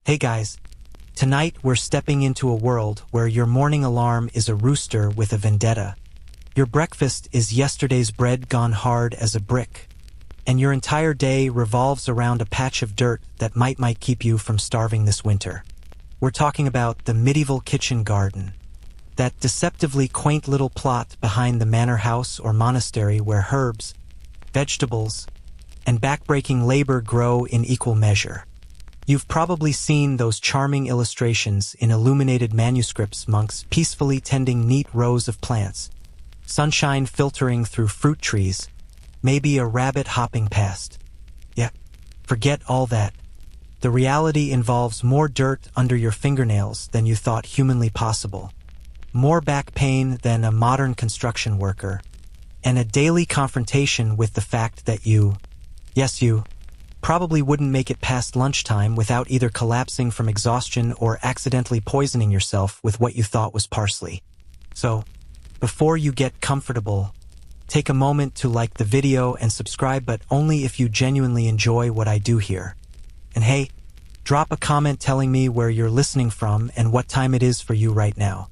Hey guys, tonight we're stepping into a world where your morning alarm is a rooster with a vendetta. Your breakfast is yesterday's bread gone hard as a brick. And your entire day revolves around a patch of dirt that might keep you from starving this winter. We're talking about the medieval kitchen garden. That deceptively quaint little plot behind the manor house or monastery where herbs, vegetables, and backbreaking labor grow in equal measure. You've probably seen those charming illustrations in illuminated manuscripts, monks peacefully tending neat rows of plants, sunshine filtering through fruit trees, maybe a rabbit hopping past. Yeah, forget all that. The reality involves more dirt under your fingernails than you thought humanly possible, more back pain than a modern construction worker, and a daily confrontation with the fact that you probably wouldn't make it past lunchtime without either collapsing from exhaustion or accidentally poisoning yourself with what you thought was parsley. So, before you get comfortable, take a moment to like the video and subscribe, but only if you genuinely enjoy what I do here. And hey, drop a comment telling me where you're listening from and what time it is for you right now.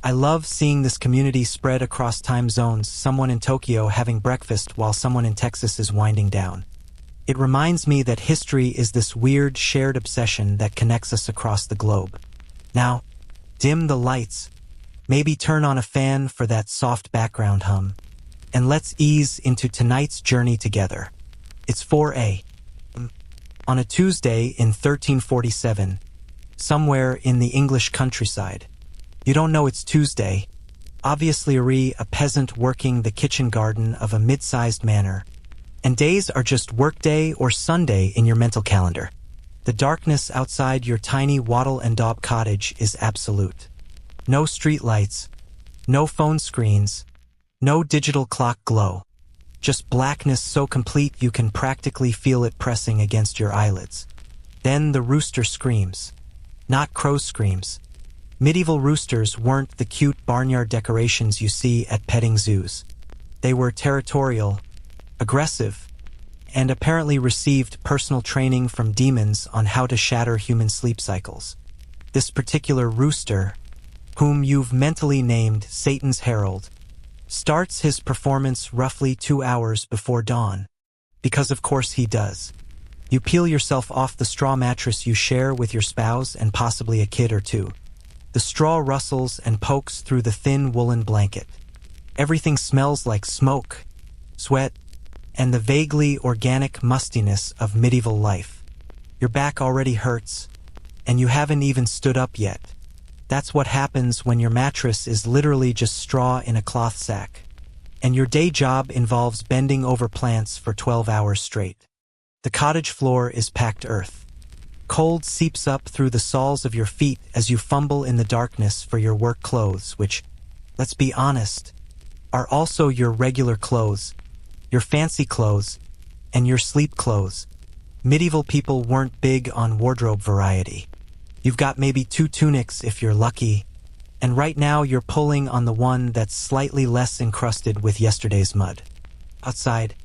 I love seeing this community spread across time zones, someone in Tokyo having breakfast while someone in Texas is winding down. It reminds me that history is this weird shared obsession that connects us across the globe. Now, dim the lights, maybe turn on a fan for that soft background hum, and let's ease into tonight's journey together. It's 4 a.m. on a Tuesday in 1347, somewhere in the English countryside. You don't know it's Tuesday. Obviously a peasant working the kitchen garden of a mid-sized manor. And days are just workday or Sunday in your mental calendar. The darkness outside your tiny wattle and daub cottage is absolute. No street lights, no phone screens, no digital clock glow. Just blackness so complete you can practically feel it pressing against your eyelids. Then the rooster screams. Not crow screams. Medieval roosters weren't the cute barnyard decorations you see at petting zoos. They were territorial, aggressive, and apparently received personal training from demons on how to shatter human sleep cycles. This particular rooster, whom you've mentally named Satan's Herald, starts his performance roughly 2 hours before dawn. Because of course he does. You peel yourself off the straw mattress you share with your spouse and possibly a kid or two. The straw rustles and pokes through the thin woolen blanket. Everything smells like smoke, sweat, and the vaguely organic mustiness of medieval life. Your back already hurts, and you haven't even stood up yet. That's what happens when your mattress is literally just straw in a cloth sack, and your day job involves bending over plants for 12 hours straight. The cottage floor is packed earth. Cold seeps up through the soles of your feet as you fumble in the darkness for your work clothes, which, let's be honest, are also your regular clothes, your fancy clothes, and your sleep clothes. Medieval people weren't big on wardrobe variety. You've got maybe 2 tunics if you're lucky, and right now you're pulling on the one that's slightly less encrusted with yesterday's mud. Outside,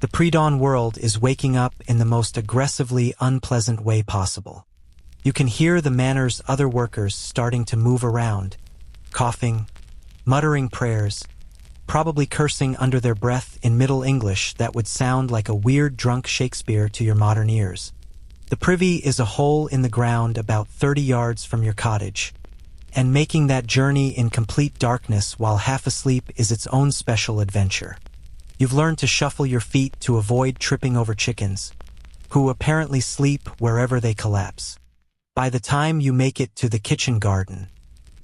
the pre-dawn world is waking up in the most aggressively unpleasant way possible. You can hear the manor's other workers starting to move around, coughing, muttering prayers, probably cursing under their breath in Middle English that would sound like a weird drunk Shakespeare to your modern ears. The privy is a hole in the ground about 30 yards from your cottage, and making that journey in complete darkness while half asleep is its own special adventure. You've learned to shuffle your feet to avoid tripping over chickens, who apparently sleep wherever they collapse. By the time you make it to the kitchen garden,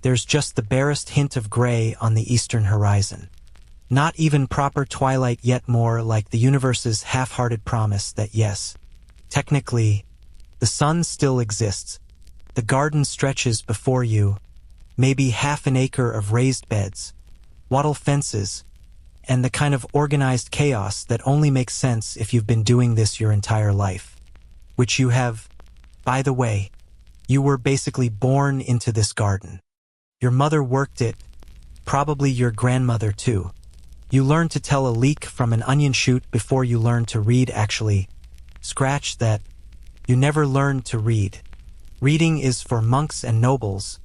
there's just the barest hint of gray on the eastern horizon. Not even proper twilight, yet more like the universe's half-hearted promise that yes, technically, the sun still exists. The garden stretches before you, maybe half an acre of raised beds, wattle fences, and the kind of organized chaos that only makes sense if you've been doing this your entire life. Which you have, by the way. You were basically born into this garden. Your mother worked it, probably your grandmother too. You learned to tell a leek from an onion shoot before you learned to read. Actually, scratch that. You never learned to read. Reading is for monks and nobles,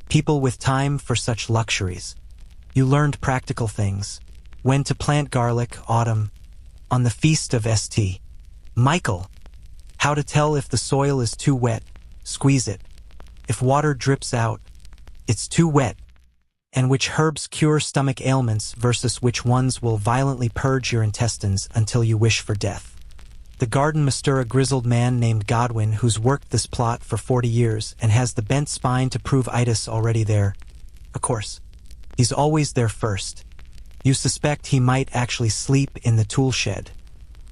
people with time for such luxuries. You learned practical things. When to plant garlic, autumn, on the feast of St. Michael. How to tell if the soil is too wet, squeeze it. If water drips out, it's too wet. And which herbs cure stomach ailments versus which ones will violently purge your intestines until you wish for death. The garden master, a grizzled man named Godwin, who's worked this plot for 40 years and has the bent spine to prove itis already there. Of course, he's always there first. You suspect he might actually sleep in the tool shed.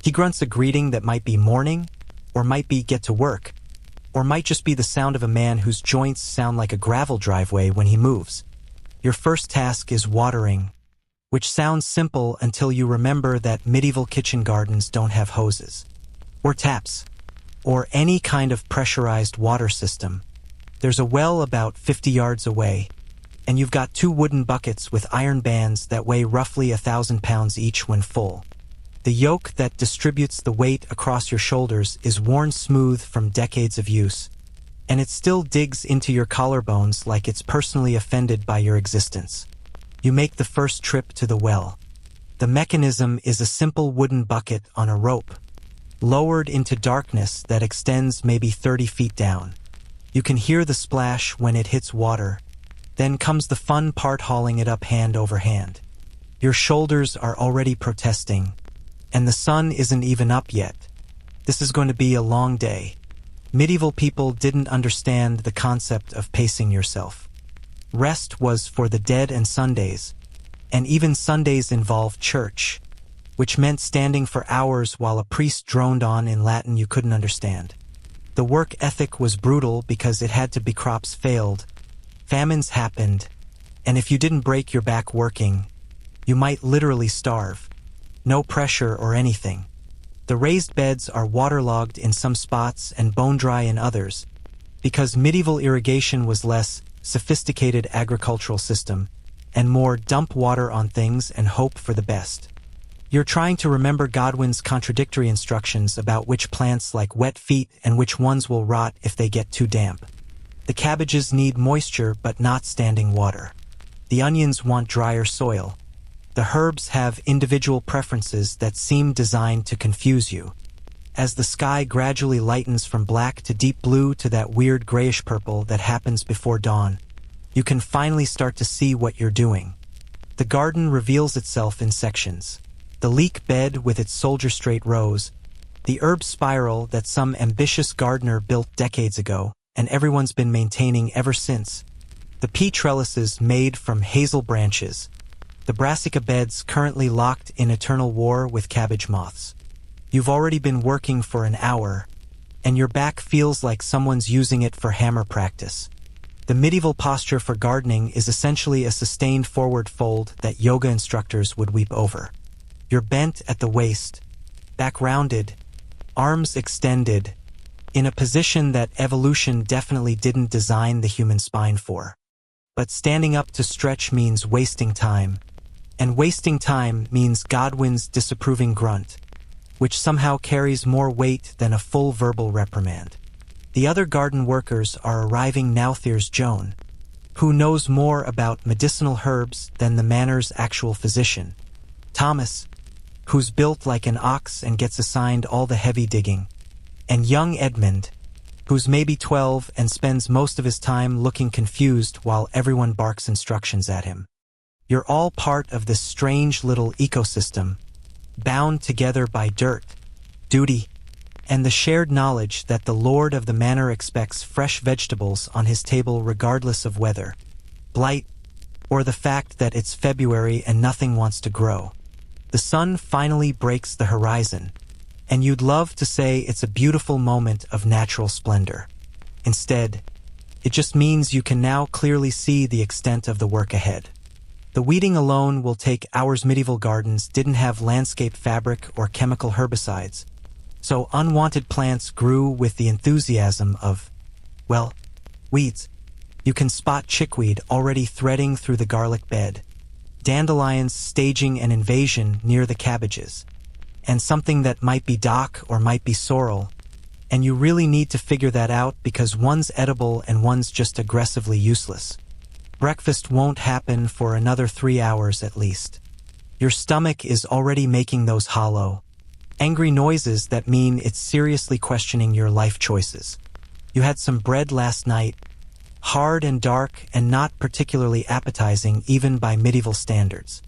He grunts a greeting that might be morning, or might be get to work, or might just be the sound of a man whose joints sound like a gravel driveway when he moves. Your first task is watering, which sounds simple until you remember that medieval kitchen gardens don't have hoses, or taps, or any kind of pressurized water system. There's a well about 50 yards away, and you've got 2 wooden buckets with iron bands that weigh roughly 1,000 pounds each when full. The yoke that distributes the weight across your shoulders is worn smooth from decades of use, and it still digs into your collarbones like it's personally offended by your existence. You make the first trip to the well. The mechanism is a simple wooden bucket on a rope, lowered into darkness that extends maybe 30 feet down. You can hear the splash when it hits water. Then comes the fun part, hauling it up hand over hand. Your shoulders are already protesting, and the sun isn't even up yet. This is going to be a long day. Medieval people didn't understand the concept of pacing yourself. Rest was for the dead and Sundays, and even Sundays involved church, which meant standing for hours while a priest droned on in Latin you couldn't understand. The work ethic was brutal because it had to be. Crops failed, famines happened, and if you didn't break your back working, you might literally starve. No pressure or anything. The raised beds are waterlogged in some spots and bone dry in others, because medieval irrigation was less sophisticated agricultural system and more dump water on things and hope for the best. You're trying to remember Godwin's contradictory instructions about which plants like wet feet and which ones will rot if they get too damp. The cabbages need moisture but not standing water. The onions want drier soil. The herbs have individual preferences that seem designed to confuse you. As the sky gradually lightens from black to deep blue to that weird grayish purple that happens before dawn, you can finally start to see what you're doing. The garden reveals itself in sections. The leek bed with its soldier-straight rows, the herb spiral that some ambitious gardener built decades ago, and everyone's been maintaining ever since, the pea trellises made from hazel branches, the brassica beds currently locked in eternal war with cabbage moths. You've already been working for an hour, and your back feels like someone's using it for hammer practice. The medieval posture for gardening is essentially a sustained forward fold that yoga instructors would weep over. You're bent at the waist, back rounded, arms extended, in a position that evolution definitely didn't design the human spine for. But standing up to stretch means wasting time, and wasting time means Godwin's disapproving grunt, which somehow carries more weight than a full verbal reprimand. The other garden workers are arriving now. There's Joan, who knows more about medicinal herbs than the manor's actual physician. Thomas, who's built like an ox and gets assigned all the heavy digging. And young Edmund, who's maybe 12 and spends most of his time looking confused while everyone barks instructions at him. You're all part of this strange little ecosystem, bound together by dirt, duty, and the shared knowledge that the lord of the manor expects fresh vegetables on his table regardless of weather, blight, or the fact that it's February and nothing wants to grow. The sun finally breaks the horizon, and you'd love to say it's a beautiful moment of natural splendor. Instead, it just means you can now clearly see the extent of the work ahead. The weeding alone will take hours. Medieval gardens didn't have landscape fabric or chemical herbicides, so unwanted plants grew with the enthusiasm of, well, weeds. You can spot chickweed already threading through the garlic bed, dandelions staging an invasion near the cabbages, and something that might be dock or might be sorrel, And you really need to figure that out because one's edible and one's just aggressively useless. Breakfast won't happen for another 3 hours at least. Your stomach is already making those hollow, angry noises that mean it's seriously questioning your life choices. You had some bread last night, hard and dark and not particularly appetizing even by medieval standards.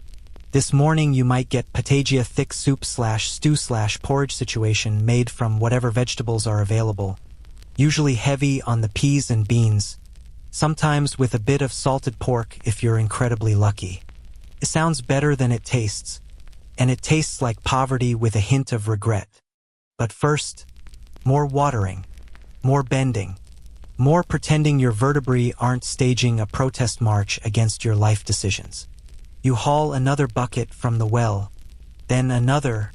This morning you might get potagia thick soup/stew/porridge situation made from whatever vegetables are available, usually heavy on the peas and beans, sometimes with a bit of salted pork if you're incredibly lucky. It sounds better than it tastes, and it tastes like poverty with a hint of regret. But first, more watering, more bending, more pretending your vertebrae aren't staging a protest march against your life decisions. You haul another bucket from the well, then another,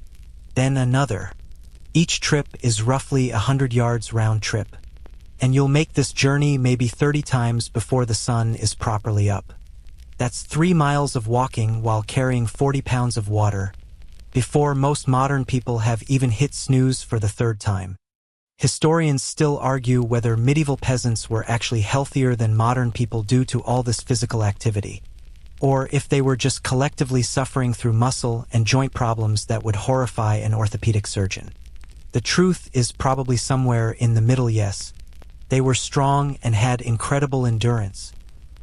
then another. Each trip is roughly 100 yards round trip, and you'll make this journey maybe 30 times before the sun is properly up. That's 3 miles of walking while carrying 40 pounds of water, before most modern people have even hit snooze for the 3rd time. Historians still argue whether medieval peasants were actually healthier than modern people due to all this physical activity, or if they were just collectively suffering through muscle and joint problems that would horrify an orthopedic surgeon. The truth is probably somewhere in the middle, yes. They were strong and had incredible endurance,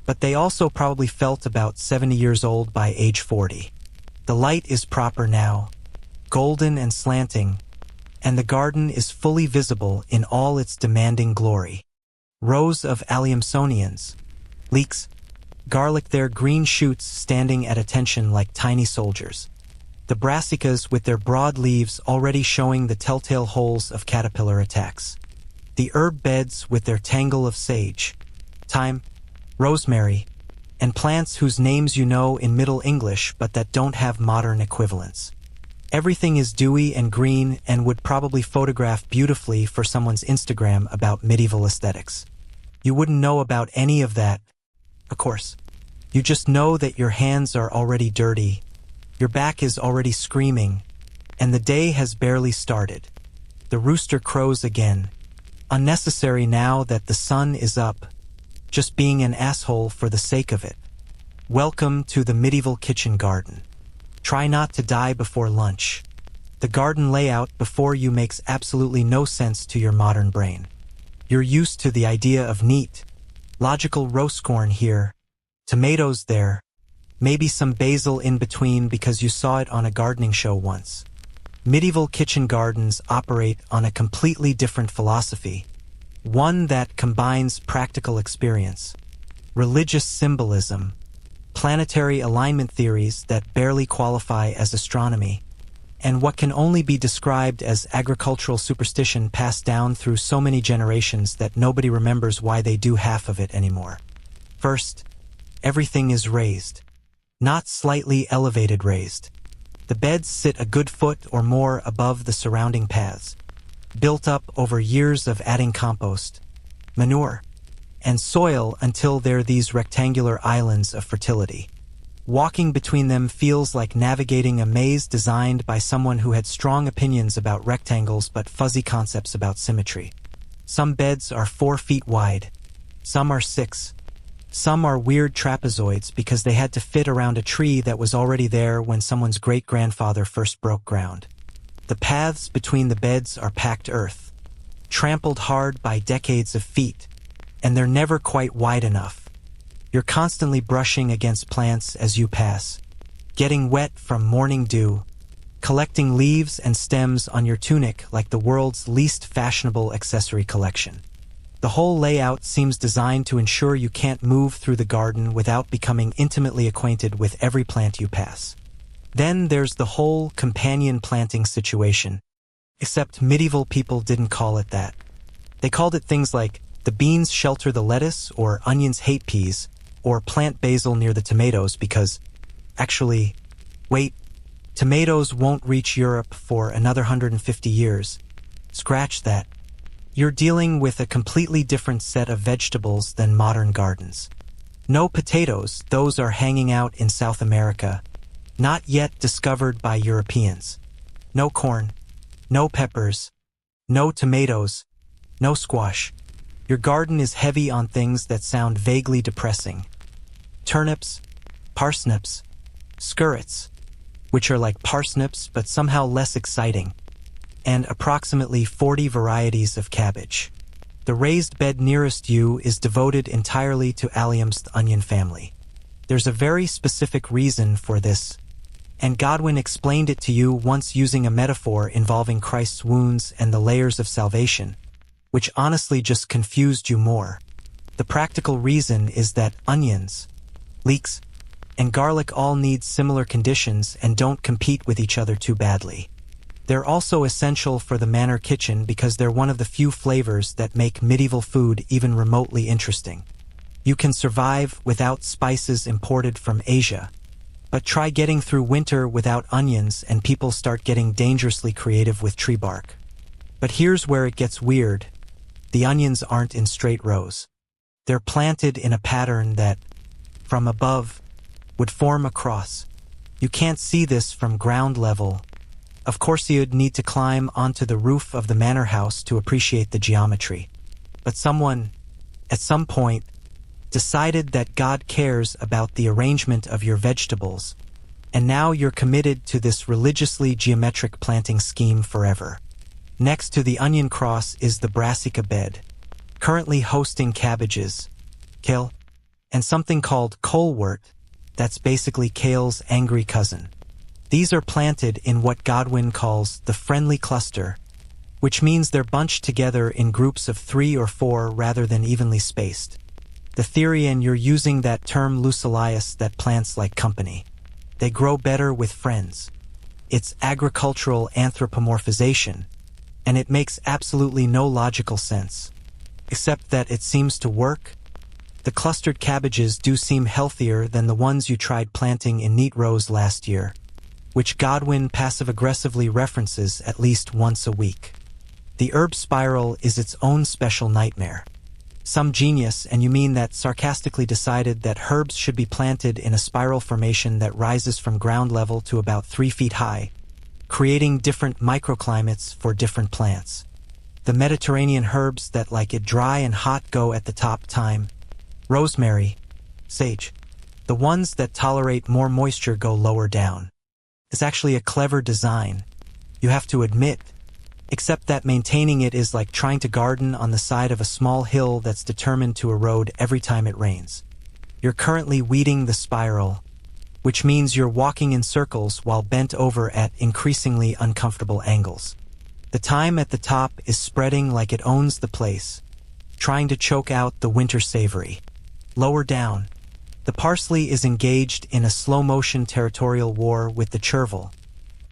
but they also probably felt about 70 years old by age 40. The light is proper now, golden and slanting, and the garden is fully visible in all its demanding glory. Rows of Aleumsonians, leeks, garlic, their green shoots standing at attention like tiny soldiers. The brassicas with their broad leaves already showing the telltale holes of caterpillar attacks. The herb beds with their tangle of sage, thyme, rosemary, and plants whose names you know in Middle English but that don't have modern equivalents. Everything is dewy and green and would probably photograph beautifully for someone's Instagram about medieval aesthetics. You wouldn't know about any of that, of course. You just know that your hands are already dirty, your back is already screaming, and the day has barely started. The rooster crows again. Unnecessary now that the sun is up, just being an asshole for the sake of it. Welcome to the medieval kitchen garden. Try not to die before lunch. The garden layout before you makes absolutely no sense to your modern brain. You're used to the idea of neat, logical roast corn here, tomatoes there, maybe some basil in between because you saw it on a gardening show once. Medieval kitchen gardens operate on a completely different philosophy, one that combines practical experience, religious symbolism, planetary alignment theories that barely qualify as astronomy, and what can only be described as agricultural superstition passed down through so many generations that nobody remembers why they do half of it anymore. First, everything is raised, not slightly elevated raised. The beds sit a good foot or more above the surrounding paths, built up over years of adding compost, manure, and soil until they're these rectangular islands of fertility. Walking between them feels like navigating a maze designed by someone who had strong opinions about rectangles but fuzzy concepts about symmetry. Some beds are 4 feet wide, some are 6. Some are weird trapezoids because they had to fit around a tree that was already there when someone's great-grandfather first broke ground. The paths between the beds are packed earth, trampled hard by decades of feet, and they're never quite wide enough. You're constantly brushing against plants as you pass, getting wet from morning dew, collecting leaves and stems on your tunic like the world's least fashionable accessory collection. The whole layout seems designed to ensure you can't move through the garden without becoming intimately acquainted with every plant you pass. Then there's the whole companion planting situation, except medieval people didn't call it that. They called it things like the beans shelter the lettuce, or onions hate peas, or plant basil near the tomatoes because, actually, wait, tomatoes won't reach Europe for another 150 years. Scratch that. You're dealing with a completely different set of vegetables than modern gardens. No potatoes, those are hanging out in South America, not yet discovered by Europeans. No corn, no peppers, no tomatoes, No squash. Your garden is heavy on things that sound vaguely depressing. Turnips, parsnips, skirrets, which are like parsnips but somehow less exciting, and approximately 40 varieties of cabbage. The raised bed nearest you is devoted entirely to alliums, the onion family. There's a very specific reason for this, and Godwin explained it to you once using a metaphor involving Christ's wounds and the layers of salvation, which honestly just confused you more. The practical reason is that onions, leeks, and garlic all need similar conditions and don't compete with each other too badly. They're also essential for the manor kitchen because they're one of the few flavors that make medieval food even remotely interesting. You can survive without spices imported from Asia, but try getting through winter without onions and people start getting dangerously creative with tree bark. But here's where it gets weird. The onions aren't in straight rows. They're planted in a pattern that, from above, would form a cross. You can't see this from ground level. Of course you'd need to climb onto the roof of the manor house to appreciate the geometry. But someone, at some point, decided that God cares about the arrangement of your vegetables, and now you're committed to this religiously geometric planting scheme forever. Next to the onion cross is the brassica bed, currently hosting cabbages, kale, and something called colewort, that's basically kale's angry cousin. These are planted in what Godwin calls the friendly cluster, which means they're bunched together in groups of 3 or 4 rather than evenly spaced. The theory, and you're using that term lucilius, that plants like company. They grow better with friends. It's agricultural anthropomorphization, and it makes absolutely no logical sense. Except that it seems to work. The clustered cabbages do seem healthier than the ones you tried planting in neat rows last year, which Godwin passive-aggressively references at least once a week. The herb spiral is its own special nightmare. Some genius, and you mean that, sarcastically decided that herbs should be planted in a spiral formation that rises from ground level to about 3 feet high, creating different microclimates for different plants. The Mediterranean herbs that like it dry and hot go at the top: thyme, rosemary, sage. The ones that tolerate more moisture go lower down. It's actually a clever design, you have to admit, except that maintaining it is like trying to garden on the side of a small hill that's determined to erode every time it rains. You're currently weeding the spiral, which means you're walking in circles while bent over at increasingly uncomfortable angles. The thyme at the top is spreading like it owns the place, trying to choke out the winter savory. Lower down, the parsley is engaged in a slow-motion territorial war with the chervil.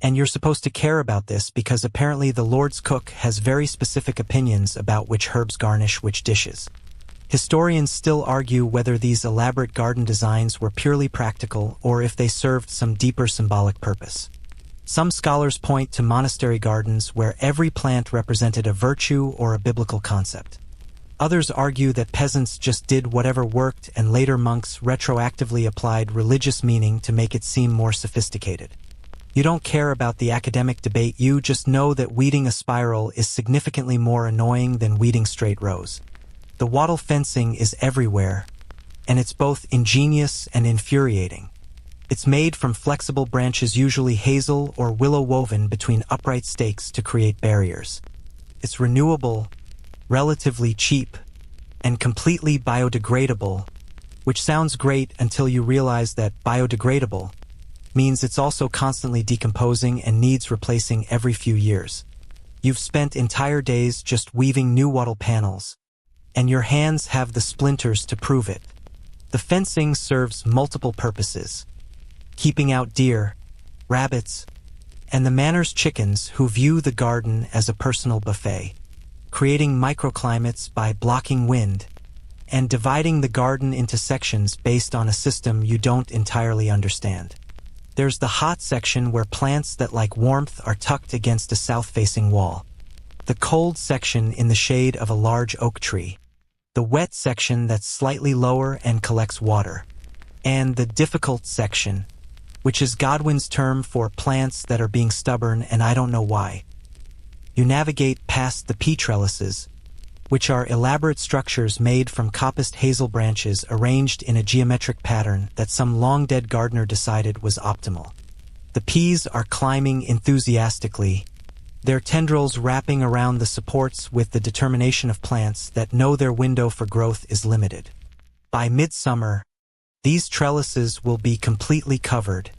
And you're supposed to care about this because apparently the Lord's cook has very specific opinions about which herbs garnish which dishes. Historians still argue whether these elaborate garden designs were purely practical or if they served some deeper symbolic purpose. Some scholars point to monastery gardens where every plant represented a virtue or a biblical concept. Others argue that peasants just did whatever worked and later monks retroactively applied religious meaning to make it seem more sophisticated. You don't care about the academic debate, you just know that weeding a spiral is significantly more annoying than weeding straight rows. The wattle fencing is everywhere, and it's both ingenious and infuriating. It's made from flexible branches, usually hazel or willow, woven between upright stakes to create barriers. It's renewable, relatively cheap, and completely biodegradable, which sounds great until you realize that biodegradable means it's also constantly decomposing and needs replacing every few years. You've spent entire days just weaving new wattle panels, and your hands have the splinters to prove it. The fencing serves multiple purposes: keeping out deer, rabbits, and the manor's chickens who view the garden as a personal buffet, creating microclimates by blocking wind, and dividing the garden into sections based on a system you don't entirely understand. There's the hot section where plants that like warmth are tucked against a south-facing wall, the cold section in the shade of a large oak tree, the wet section that's slightly lower and collects water, and the difficult section, which is Godwin's term for plants that are being stubborn and I don't know why. You navigate past the pea trellises, which are elaborate structures made from coppiced hazel branches arranged in a geometric pattern that some long-dead gardener decided was optimal. The peas are climbing enthusiastically, their tendrils wrapping around the supports with the determination of plants that know their window for growth is limited. By midsummer, these trellises will be completely covered,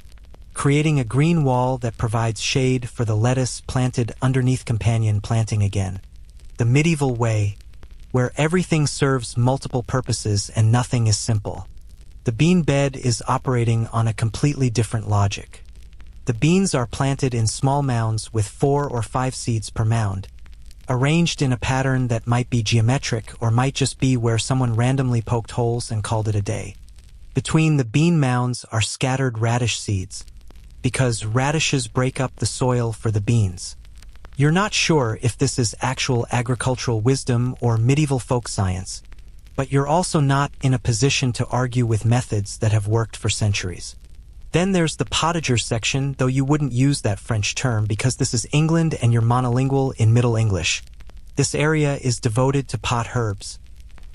creating a green wall that provides shade for the lettuce planted underneath companion planting again. The medieval way, where everything serves multiple purposes and nothing is simple. The bean bed is operating on a completely different logic. The beans are planted in small mounds with 4 or 5 seeds per mound, arranged in a pattern that might be geometric or might just be where someone randomly poked holes and called it a day. Between the bean mounds are scattered radish seeds, because radishes break up the soil for the beans. You're not sure if this is actual agricultural wisdom or medieval folk science, but you're also not in a position to argue with methods that have worked for centuries. Then there's the potager section, though you wouldn't use that French term because this is England and you're monolingual in Middle English. This area is devoted to pot herbs,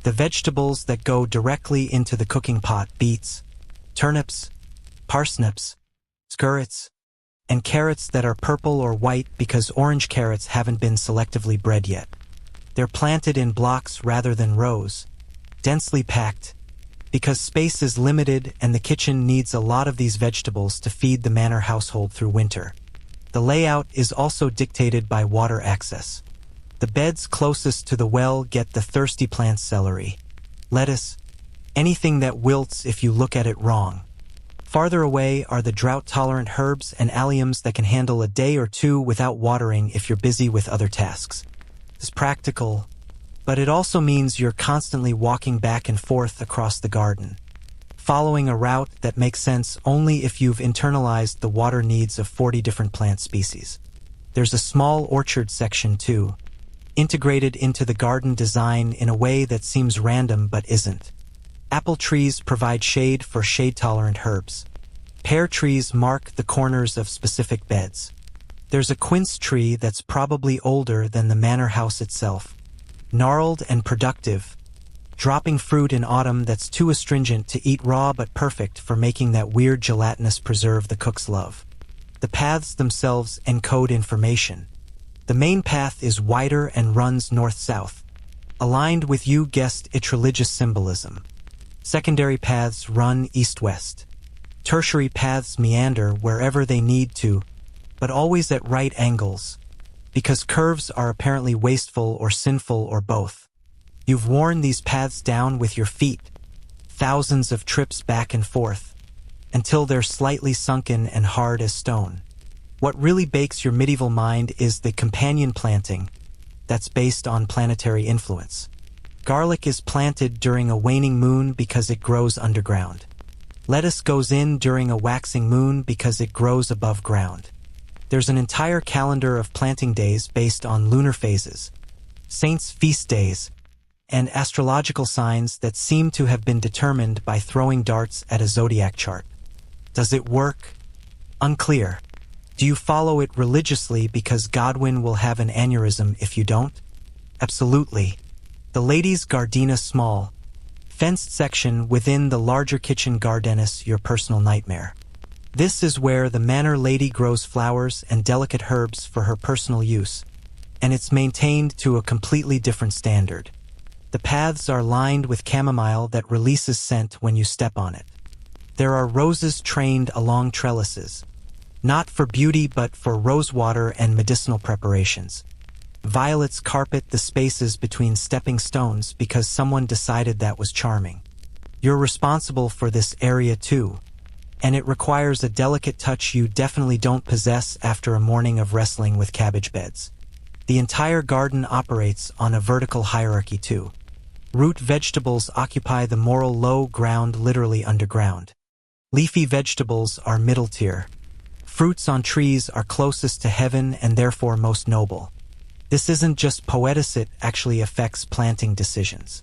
the vegetables that go directly into the cooking pot: beets, turnips, parsnips, skirrets, and carrots that are purple or white because orange carrots haven't been selectively bred yet. They're planted in blocks rather than rows, densely packed, because space is limited and the kitchen needs a lot of these vegetables to feed the manor household through winter. The layout is also dictated by water access. The beds closest to the well get the thirsty plants: celery, lettuce, anything that wilts if you look at it wrong. Farther away are the drought-tolerant herbs and alliums that can handle a day or two without watering if you're busy with other tasks. It's practical, but it also means you're constantly walking back and forth across the garden, following a route that makes sense only if you've internalized the water needs of 40 different plant species. There's a small orchard section too, integrated into the garden design in a way that seems random but isn't. Apple trees provide shade for shade-tolerant herbs. Pear trees mark the corners of specific beds. There's a quince tree that's probably older than the manor house itself, gnarled and productive, dropping fruit in autumn that's too astringent to eat raw but perfect for making that weird gelatinous preserve the cooks love. The paths themselves encode information. The main path is wider and runs north-south, aligned with, you guessed it, religious symbolism. Secondary paths run east-west. Tertiary paths meander wherever they need to, but always at right angles, because curves are apparently wasteful or sinful or both. You've worn these paths down with your feet, thousands of trips back and forth, until they're slightly sunken and hard as stone. What really bakes your medieval mind is the companion planting that's based on planetary influence. Garlic is planted during a waning moon because it grows underground. Lettuce goes in during a waxing moon because it grows above ground. There's an entire calendar of planting days based on lunar phases, saints' feast days, and astrological signs that seem to have been determined by throwing darts at a zodiac chart. Does it work? Unclear. Do you follow it religiously because Godwin will have an aneurysm if you don't? Absolutely. The ladies' gardenia small, fenced section within the larger kitchen gardenis, your personal nightmare. This is where the manor lady grows flowers and delicate herbs for her personal use, and it's maintained to a completely different standard. The paths are lined with chamomile that releases scent when you step on it. There are roses trained along trellises, not for beauty but for rosewater and medicinal preparations. Violets carpet the spaces between stepping stones because someone decided that was charming. You're responsible for this area too, and it requires a delicate touch you definitely don't possess after a morning of wrestling with cabbage beds. The entire garden operates on a vertical hierarchy too. Root vegetables occupy the moral low ground, literally underground. Leafy vegetables are middle tier. Fruits on trees are closest to heaven and therefore most noble. This isn't just poetic, it actually affects planting decisions.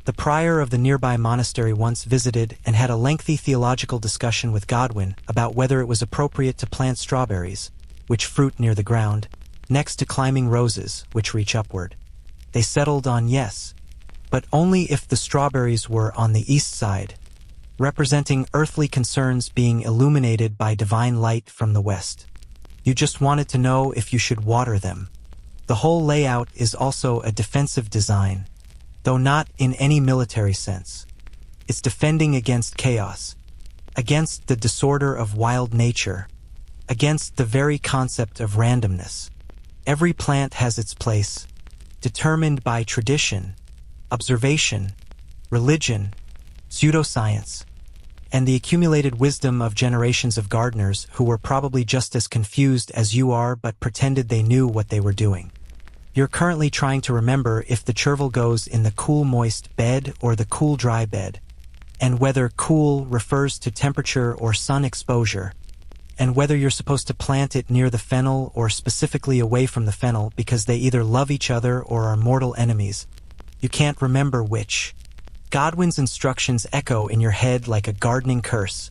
The prior of the nearby monastery once visited and had a lengthy theological discussion with Godwin about whether it was appropriate to plant strawberries, which fruit near the ground, next to climbing roses, which reach upward. They settled on yes, but only if the strawberries were on the east side, representing earthly concerns being illuminated by divine light from the west. You just wanted to know if you should water them. The whole layout is also a defensive design, though not in any military sense. It's defending against chaos, against the disorder of wild nature, against the very concept of randomness. Every plant has its place, determined by tradition, observation, religion, pseudoscience, and the accumulated wisdom of generations of gardeners who were probably just as confused as you are but pretended they knew what they were doing. You're currently trying to remember if the chervil goes in the cool moist bed or the cool dry bed, and whether cool refers to temperature or sun exposure, and whether you're supposed to plant it near the fennel or specifically away from the fennel because they either love each other or are mortal enemies. You can't remember which. Godwin's instructions echo in your head like a gardening curse.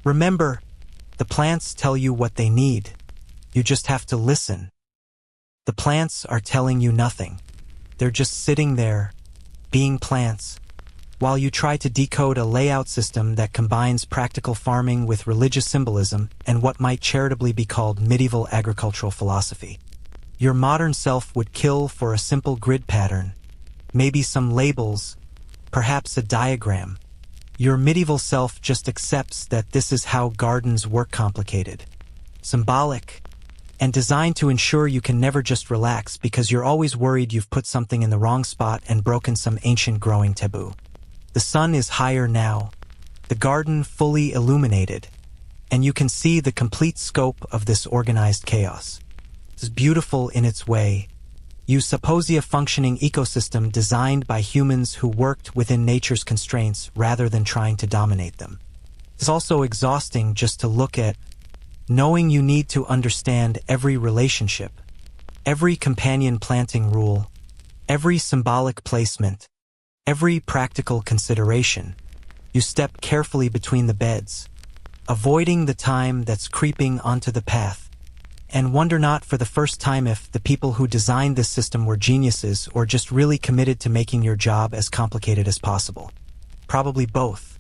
Remember, the plants tell you what they need. You just have to listen. The plants are telling you nothing. They're just sitting there, being plants, while you try to decode a layout system that combines practical farming with religious symbolism and what might charitably be called medieval agricultural philosophy. Your modern self would kill for a simple grid pattern, maybe some labels, perhaps a diagram. Your medieval self just accepts that this is how gardens work, complicated, symbolic, and designed to ensure you can never just relax because you're always worried you've put something in the wrong spot and broken some ancient growing taboo. The sun is higher now, the garden fully illuminated, and you can see the complete scope of this organized chaos. It's beautiful in its way. You suppose a functioning ecosystem designed by humans who worked within nature's constraints rather than trying to dominate them. It's also exhausting just to look at, knowing you need to understand every relationship, every companion planting rule, every symbolic placement, every practical consideration. You step carefully between the beds, avoiding the thyme that's creeping onto the path, and wonder not for the first time if the people who designed this system were geniuses or just really committed to making your job as complicated as possible. Probably both.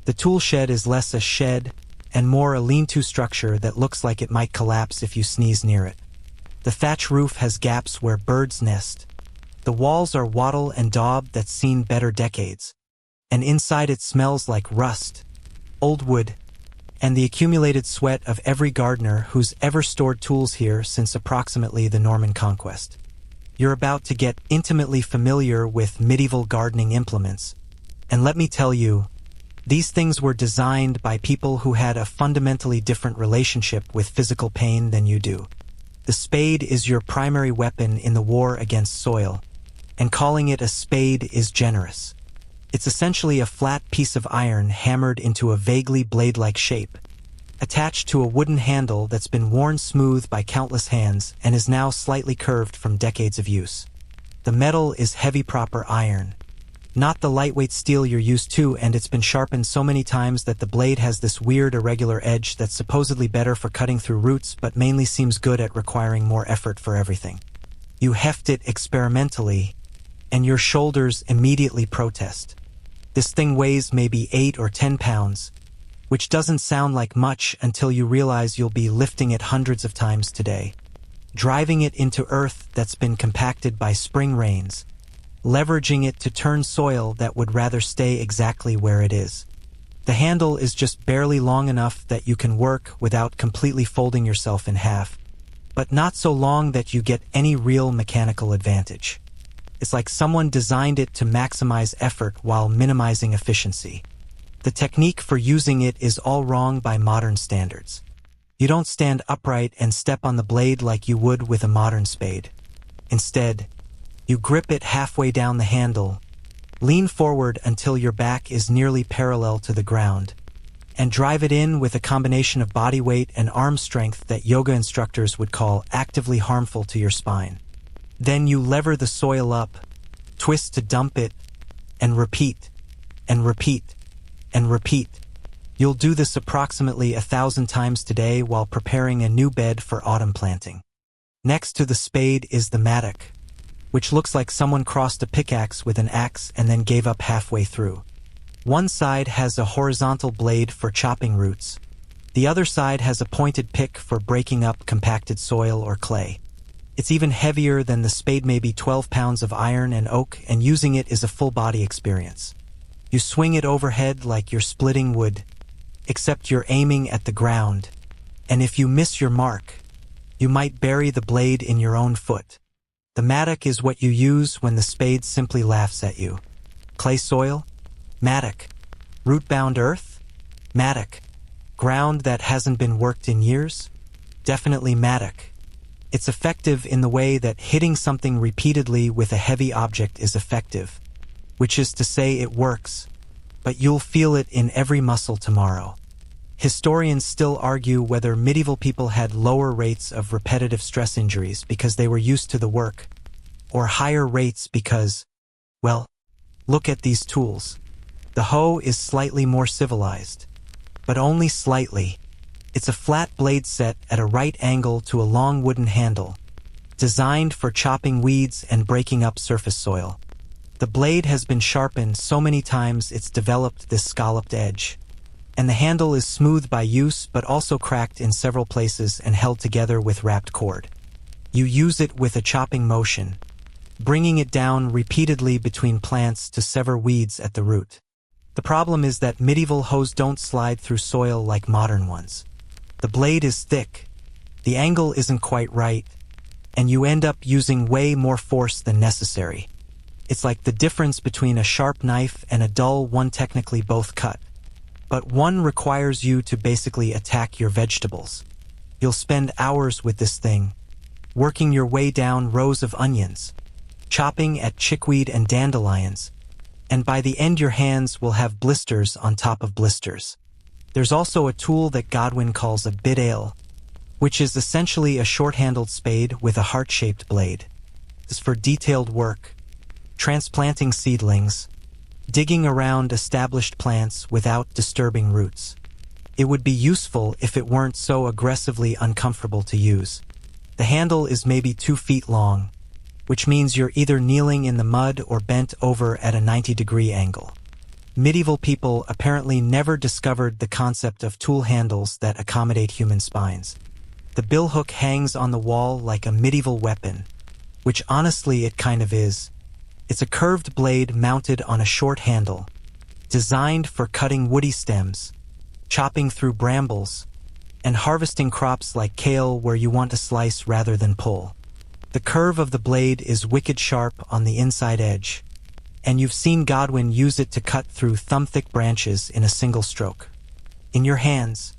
The tool shed is less a shed and more a lean-to structure that looks like it might collapse if you sneeze near it. The thatch roof has gaps where birds nest. The walls are wattle and daub that's seen better decades, and inside it smells like rust, old wood, and the accumulated sweat of every gardener who's ever stored tools here since approximately the Norman conquest. You're about to get intimately familiar with medieval gardening implements, and let me tell you, these things were designed by people who had a fundamentally different relationship with physical pain than you do. The spade is your primary weapon in the war against soil, and calling it a spade is generous. It's essentially a flat piece of iron hammered into a vaguely blade-like shape, attached to a wooden handle that's been worn smooth by countless hands and is now slightly curved from decades of use. The metal is heavy proper iron, not the lightweight steel you're used to, and it's been sharpened so many times that the blade has this weird irregular edge that's supposedly better for cutting through roots but mainly seems good at requiring more effort for everything. You heft it experimentally, and your shoulders immediately protest. This thing weighs maybe 8 or 10 pounds, which doesn't sound like much until you realize you'll be lifting it hundreds of times today, driving it into earth that's been compacted by spring rains, leveraging it to turn soil that would rather stay exactly where it is. The handle is just barely long enough that you can work without completely folding yourself in half, but not so long that you get any real mechanical advantage. It's like someone designed it to maximize effort while minimizing efficiency. The technique for using it is all wrong by modern standards. You don't stand upright and step on the blade like you would with a modern spade. Instead, you grip it halfway down the handle, lean forward until your back is nearly parallel to the ground, and drive it in with a combination of body weight and arm strength that yoga instructors would call actively harmful to your spine. Then you lever the soil up, twist to dump it, and repeat, and repeat, and repeat. You'll do this approximately 1,000 times today while preparing a new bed for autumn planting. Next to the spade is the mattock, which looks like someone crossed a pickaxe with an axe and then gave up halfway through. One side has a horizontal blade for chopping roots. The other side has a pointed pick for breaking up compacted soil or clay. It's even heavier than the spade, maybe 12 pounds of iron and oak, and using it is a full-body experience. You swing it overhead like you're splitting wood, except you're aiming at the ground, and if you miss your mark, you might bury the blade in your own foot. The mattock is what you use when the spade simply laughs at you. Clay soil? Mattock. Root-bound earth? Mattock. Ground that hasn't been worked in years? Definitely mattock. It's effective in the way that hitting something repeatedly with a heavy object is effective, which is to say it works, but you'll feel it in every muscle tomorrow. Historians still argue whether medieval people had lower rates of repetitive stress injuries because they were used to the work, or higher rates because, well, look at these tools. The hoe is slightly more civilized, but only slightly. It's a flat blade set at a right angle to a long wooden handle, designed for chopping weeds and breaking up surface soil. The blade has been sharpened so many times it's developed this scalloped edge, and the handle is smooth by use but also cracked in several places and held together with wrapped cord. You use it with a chopping motion, bringing it down repeatedly between plants to sever weeds at the root. The problem is that medieval hoes don't slide through soil like modern ones. The blade is thick, the angle isn't quite right, and you end up using way more force than necessary. It's like the difference between a sharp knife and a dull one, technically both cut. But one requires you to basically attack your vegetables. You'll spend hours with this thing, working your way down rows of onions, chopping at chickweed and dandelions, and by the end your hands will have blisters on top of blisters. There's also a tool that Godwin calls a bit-ale, which is essentially a short-handled spade with a heart-shaped blade. It's for detailed work, transplanting seedlings, digging around established plants without disturbing roots. It would be useful if it weren't so aggressively uncomfortable to use. The handle is maybe 2 feet long, which means you're either kneeling in the mud or bent over at a 90-degree angle. Medieval people apparently never discovered the concept of tool handles that accommodate human spines. The billhook hangs on the wall like a medieval weapon, which honestly it kind of is. It's a curved blade mounted on a short handle, designed for cutting woody stems, chopping through brambles, and harvesting crops like kale where you want to slice rather than pull. The curve of the blade is wicked sharp on the inside edge, and you've seen Godwin use it to cut through thumb-thick branches in a single stroke. In your hands,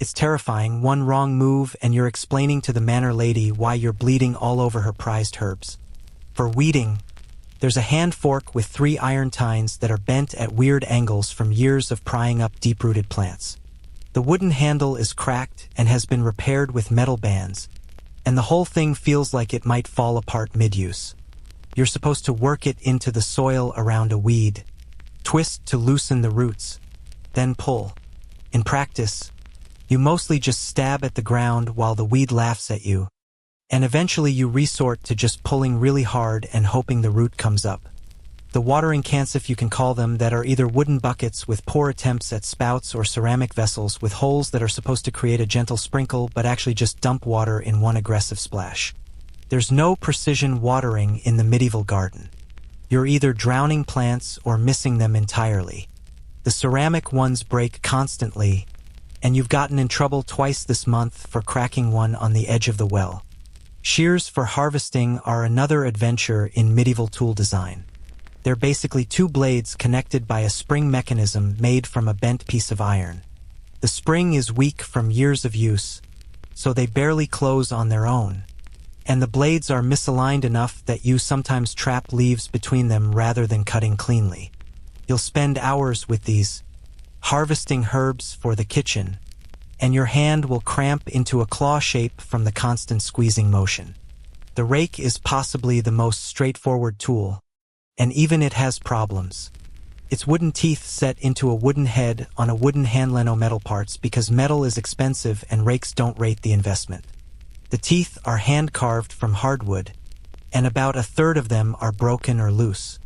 it's terrifying. One wrong move and you're explaining to the manor lady why you're bleeding all over her prized herbs. For weeding, there's a hand fork with 3 iron tines that are bent at weird angles from years of prying up deep-rooted plants. The wooden handle is cracked and has been repaired with metal bands, and the whole thing feels like it might fall apart mid-use. You're supposed to work it into the soil around a weed, twist to loosen the roots, then pull. In practice, you mostly just stab at the ground while the weed laughs at you, and eventually you resort to just pulling really hard and hoping the root comes up. The watering cans, if you can call them, that are either wooden buckets with poor attempts at spouts or ceramic vessels with holes that are supposed to create a gentle sprinkle but actually just dump water in one aggressive splash. There's no precision watering in the medieval garden. You're either drowning plants or missing them entirely. The ceramic ones break constantly, and you've gotten in trouble twice this month for cracking one on the edge of the well. Shears for harvesting are another adventure in medieval tool design. They're basically 2 blades connected by a spring mechanism made from a bent piece of iron. The spring is weak from years of use, so they barely close on their own, and the blades are misaligned enough that you sometimes trap leaves between them rather than cutting cleanly. You'll spend hours with these, harvesting herbs for the kitchen, and your hand will cramp into a claw shape from the constant squeezing motion. The rake is possibly the most straightforward tool, and even it has problems. Its wooden teeth set into a wooden head on a wooden handle metal parts because metal is expensive and rakes don't rate the investment. The teeth are hand-carved from hardwood, and about a third of them are broken or loose.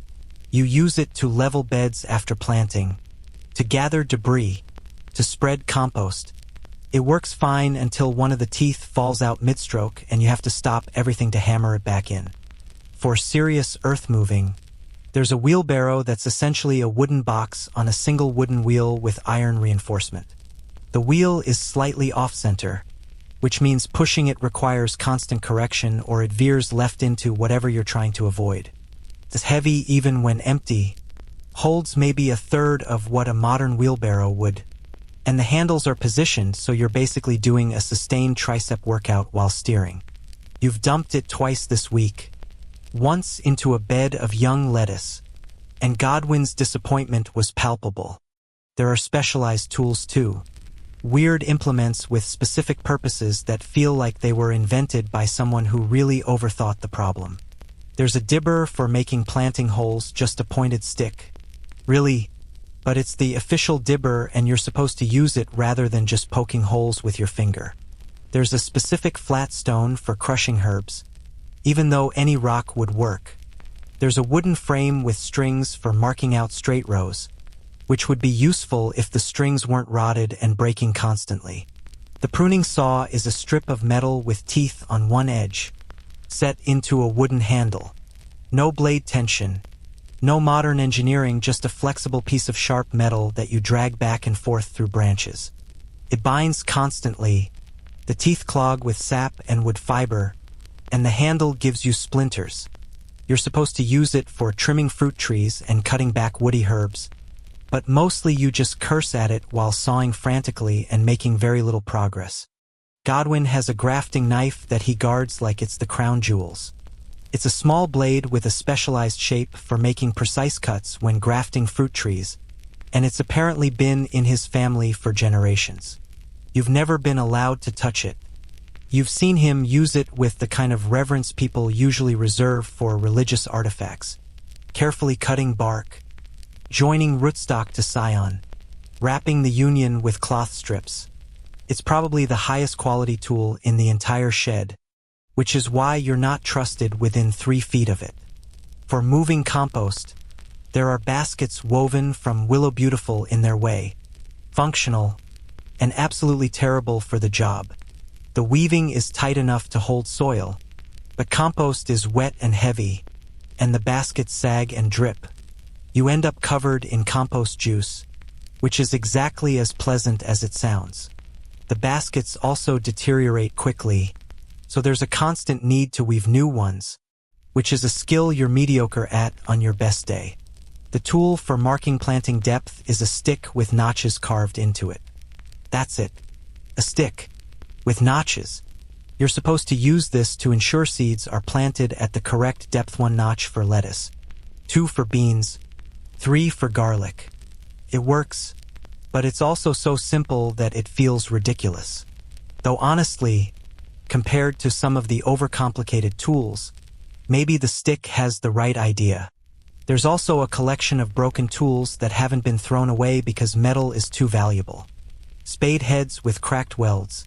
You use it to level beds after planting, to gather debris, to spread compost. It works fine until one of the teeth falls out mid-stroke and you have to stop everything to hammer it back in. For serious earth moving, there's a wheelbarrow that's essentially a wooden box on a single wooden wheel with iron reinforcement. The wheel is slightly off-center, which means pushing it requires constant correction or it veers left into whatever you're trying to avoid. It's heavy even when empty, holds maybe a third of what a modern wheelbarrow would, and the handles are positioned so you're basically doing a sustained tricep workout while steering. You've dumped it twice this week, once into a bed of young lettuce, and Godwin's disappointment was palpable. There are specialized tools too, weird implements with specific purposes that feel like they were invented by someone who really overthought the problem. There's a dibber for making planting holes, just a pointed stick. Really, but it's the official dibber and you're supposed to use it rather than just poking holes with your finger. There's a specific flat stone for crushing herbs, even though any rock would work. There's a wooden frame with strings for marking out straight rows, which would be useful if the strings weren't rotted and breaking constantly. The pruning saw is a strip of metal with teeth on one edge, set into a wooden handle. No blade tension, no modern engineering, just a flexible piece of sharp metal that you drag back and forth through branches. It binds constantly, the teeth clog with sap and wood fiber, and the handle gives you splinters. You're supposed to use it for trimming fruit trees and cutting back woody herbs, but mostly you just curse at it while sawing frantically and making very little progress. Godwin has a grafting knife that he guards like it's the crown jewels. It's a small blade with a specialized shape for making precise cuts when grafting fruit trees, and it's apparently been in his family for generations. You've never been allowed to touch it. You've seen him use it with the kind of reverence people usually reserve for religious artifacts, carefully cutting bark, joining rootstock to scion, wrapping the union with cloth strips. It's probably the highest quality tool in the entire shed, which is why you're not trusted within 3 feet of it. For moving compost, there are baskets woven from Willow Beautiful in their way, functional, and absolutely terrible for the job. The weaving is tight enough to hold soil, but compost is wet and heavy, and the baskets sag and drip. You end up covered in compost juice, which is exactly as pleasant as it sounds. The baskets also deteriorate quickly, so there's a constant need to weave new ones, which is a skill you're mediocre at on your best day. The tool for marking planting depth is a stick with notches carved into it. That's it. A stick with notches. You're supposed to use this to ensure seeds are planted at the correct depth: 1 notch for lettuce, 2 for beans, 3 for garlic. It works, but it's also so simple that it feels ridiculous. Though honestly, compared to some of the overcomplicated tools, maybe the stick has the right idea. There's also a collection of broken tools that haven't been thrown away because metal is too valuable. Spade heads with cracked welds,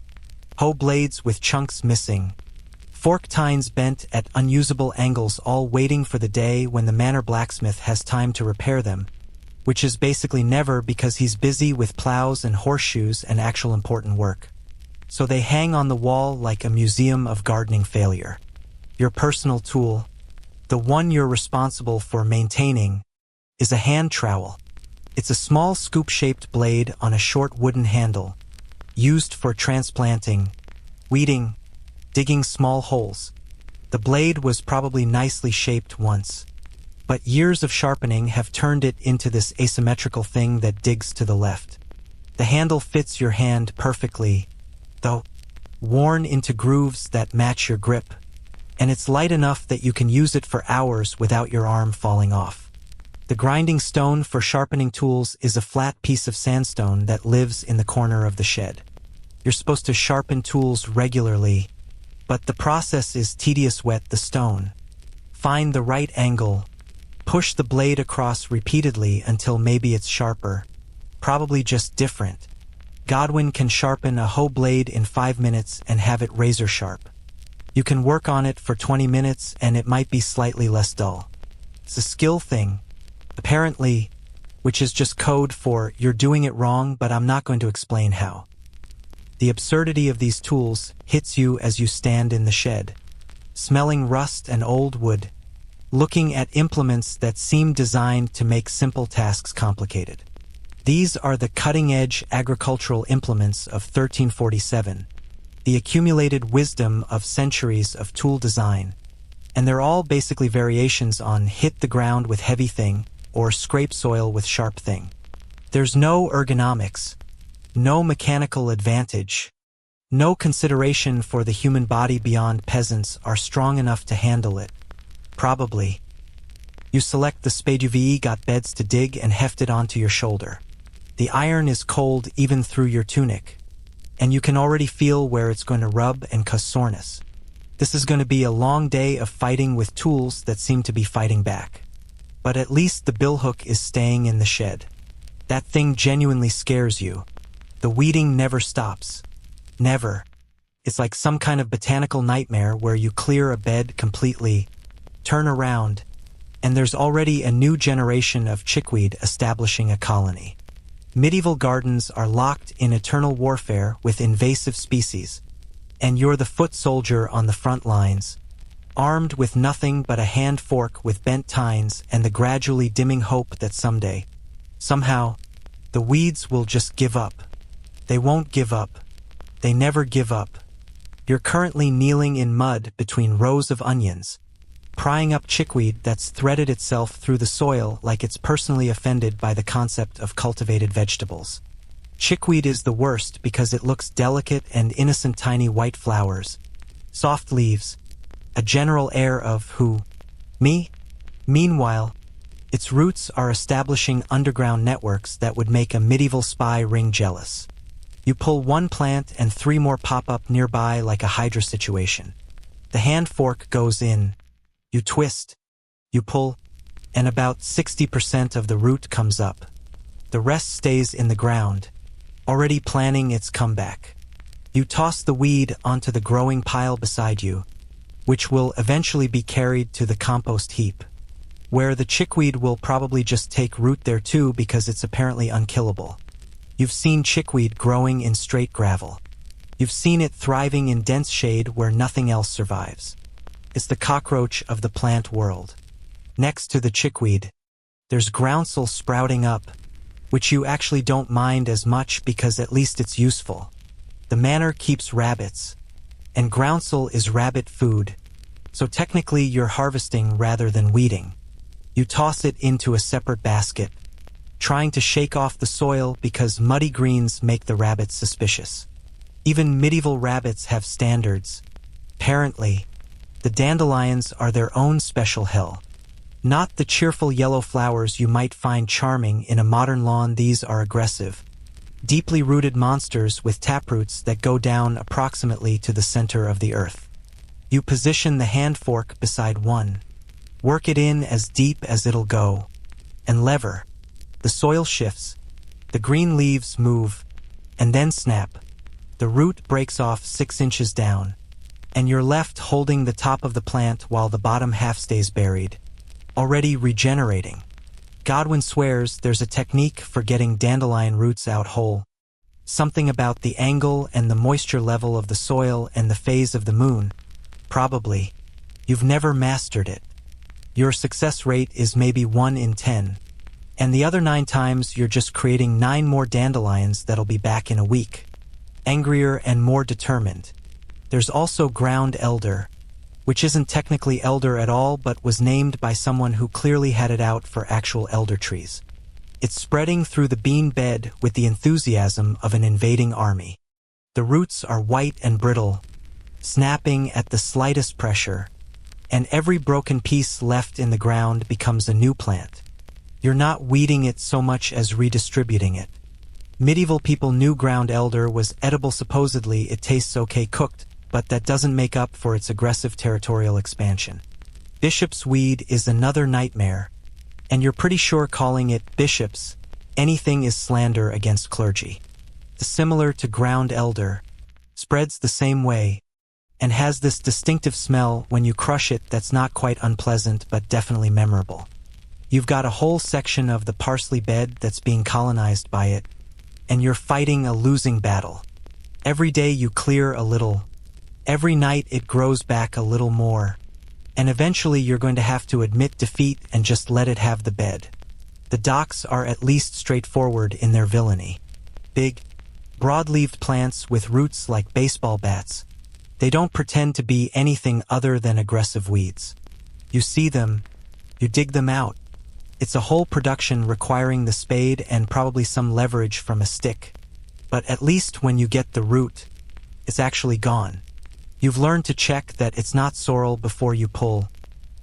hoe blades with chunks missing, fork tines bent at unusable angles, all waiting for the day when the manor blacksmith has time to repair them, which is basically never because he's busy with plows and horseshoes and actual important work. So they hang on the wall like a museum of gardening failure. Your personal tool, the one you're responsible for maintaining, is a hand trowel. It's a small scoop-shaped blade on a short wooden handle, used for transplanting, weeding, digging small holes. The blade was probably nicely shaped once, but years of sharpening have turned it into this asymmetrical thing that digs to the left. The handle fits your hand perfectly, though, worn into grooves that match your grip, and it's light enough that you can use it for hours without your arm falling off. The grinding stone for sharpening tools is a flat piece of sandstone that lives in the corner of the shed. You're supposed to sharpen tools regularly, but the process is tedious. Wet the stone, find the right angle, push the blade across repeatedly until maybe it's sharper, probably just different. Godwin can sharpen a hoe blade in 5 minutes and have it razor sharp. You can work on it for 20 minutes and it might be slightly less dull. It's a skill thing, apparently, which is just code for you're doing it wrong, but I'm not going to explain how. The absurdity of these tools hits you as you stand in the shed, smelling rust and old wood, looking at implements that seem designed to make simple tasks complicated. These are the cutting-edge agricultural implements of 1347, the accumulated wisdom of centuries of tool design, and they're all basically variations on hit the ground with heavy thing or scrape soil with sharp thing. There's no ergonomics, no mechanical advantage, no consideration for the human body beyond peasants are strong enough to handle it. Probably. You select the spade you've got beds to dig and heft it onto your shoulder. The iron is cold even through your tunic, and you can already feel where it's going to rub and cause soreness. This is going to be a long day of fighting with tools that seem to be fighting back. But at least the billhook is staying in the shed. That thing genuinely scares you. The weeding never stops. Never. It's like some kind of botanical nightmare where you clear a bed completely, turn around, and there's already a new generation of chickweed establishing a colony. Medieval gardens are locked in eternal warfare with invasive species, and you're the foot soldier on the front lines, armed with nothing but a hand fork with bent tines and the gradually dimming hope that someday, somehow, the weeds will just give up. They won't give up. They never give up. You're currently kneeling in mud between rows of onions, prying up chickweed that's threaded itself through the soil like it's personally offended by the concept of cultivated vegetables. Chickweed is the worst because it looks delicate and innocent, tiny white flowers, soft leaves, a general air of who? Me? Meanwhile, its roots are establishing underground networks that would make a medieval spy ring jealous. You pull one plant and 3 more pop up nearby like a hydra situation. The hand fork goes in. You twist, you pull, and about 60% of the root comes up. The rest stays in the ground, already planning its comeback. You toss the weed onto the growing pile beside you, which will eventually be carried to the compost heap, where the chickweed will probably just take root there too because it's apparently unkillable. You've seen chickweed growing in straight gravel. You've seen it thriving in dense shade where nothing else survives. It's the cockroach of the plant world. Next to the chickweed, there's groundsel sprouting up, which you actually don't mind as much because at least it's useful. The manor keeps rabbits, and groundsel is rabbit food, so technically you're harvesting rather than weeding. You toss it into a separate basket, trying to shake off the soil because muddy greens make the rabbits suspicious. Even medieval rabbits have standards. Apparently, the dandelions are their own special hell. Not the cheerful yellow flowers you might find charming in a modern lawn. These are aggressive, deeply rooted monsters with taproots that go down approximately to the center of the earth. You position the hand fork beside one, work it in as deep as it'll go, and lever. The soil shifts, the green leaves move, and then snap. The root breaks off 6 inches down, and you're left holding the top of the plant while the bottom half stays buried, already regenerating. Godwin swears there's a technique for getting dandelion roots out whole. Something about the angle and the moisture level of the soil and the phase of the moon. Probably. You've never mastered it. Your success rate is maybe 1 in 10. And the other 9 times you're just creating 9 more dandelions that'll be back in a week. Angrier and more determined. There's also ground elder, which isn't technically elder at all but was named by someone who clearly had it out for actual elder trees. It's spreading through the bean bed with the enthusiasm of an invading army. The roots are white and brittle, snapping at the slightest pressure, and every broken piece left in the ground becomes a new plant. You're not weeding it so much as redistributing it. Medieval people knew ground elder was edible. Supposedly it tastes okay cooked, but that doesn't make up for its aggressive territorial expansion. Bishop's weed is another nightmare, and you're pretty sure calling it bishops anything is slander against clergy. Similar to ground elder, spreads the same way, and has this distinctive smell when you crush it that's not quite unpleasant but definitely memorable. You've got a whole section of the parsley bed that's being colonized by it, and you're fighting a losing battle. Every day you clear a little, every night it grows back a little more, and eventually you're going to have to admit defeat and just let it have the bed. The docks are at least straightforward in their villainy. Big, broad-leaved plants with roots like baseball bats. They don't pretend to be anything other than aggressive weeds. You see them, you dig them out. It's a whole production requiring the spade and probably some leverage from a stick. But at least when you get the root, it's actually gone. You've learned to check that it's not sorrel before you pull,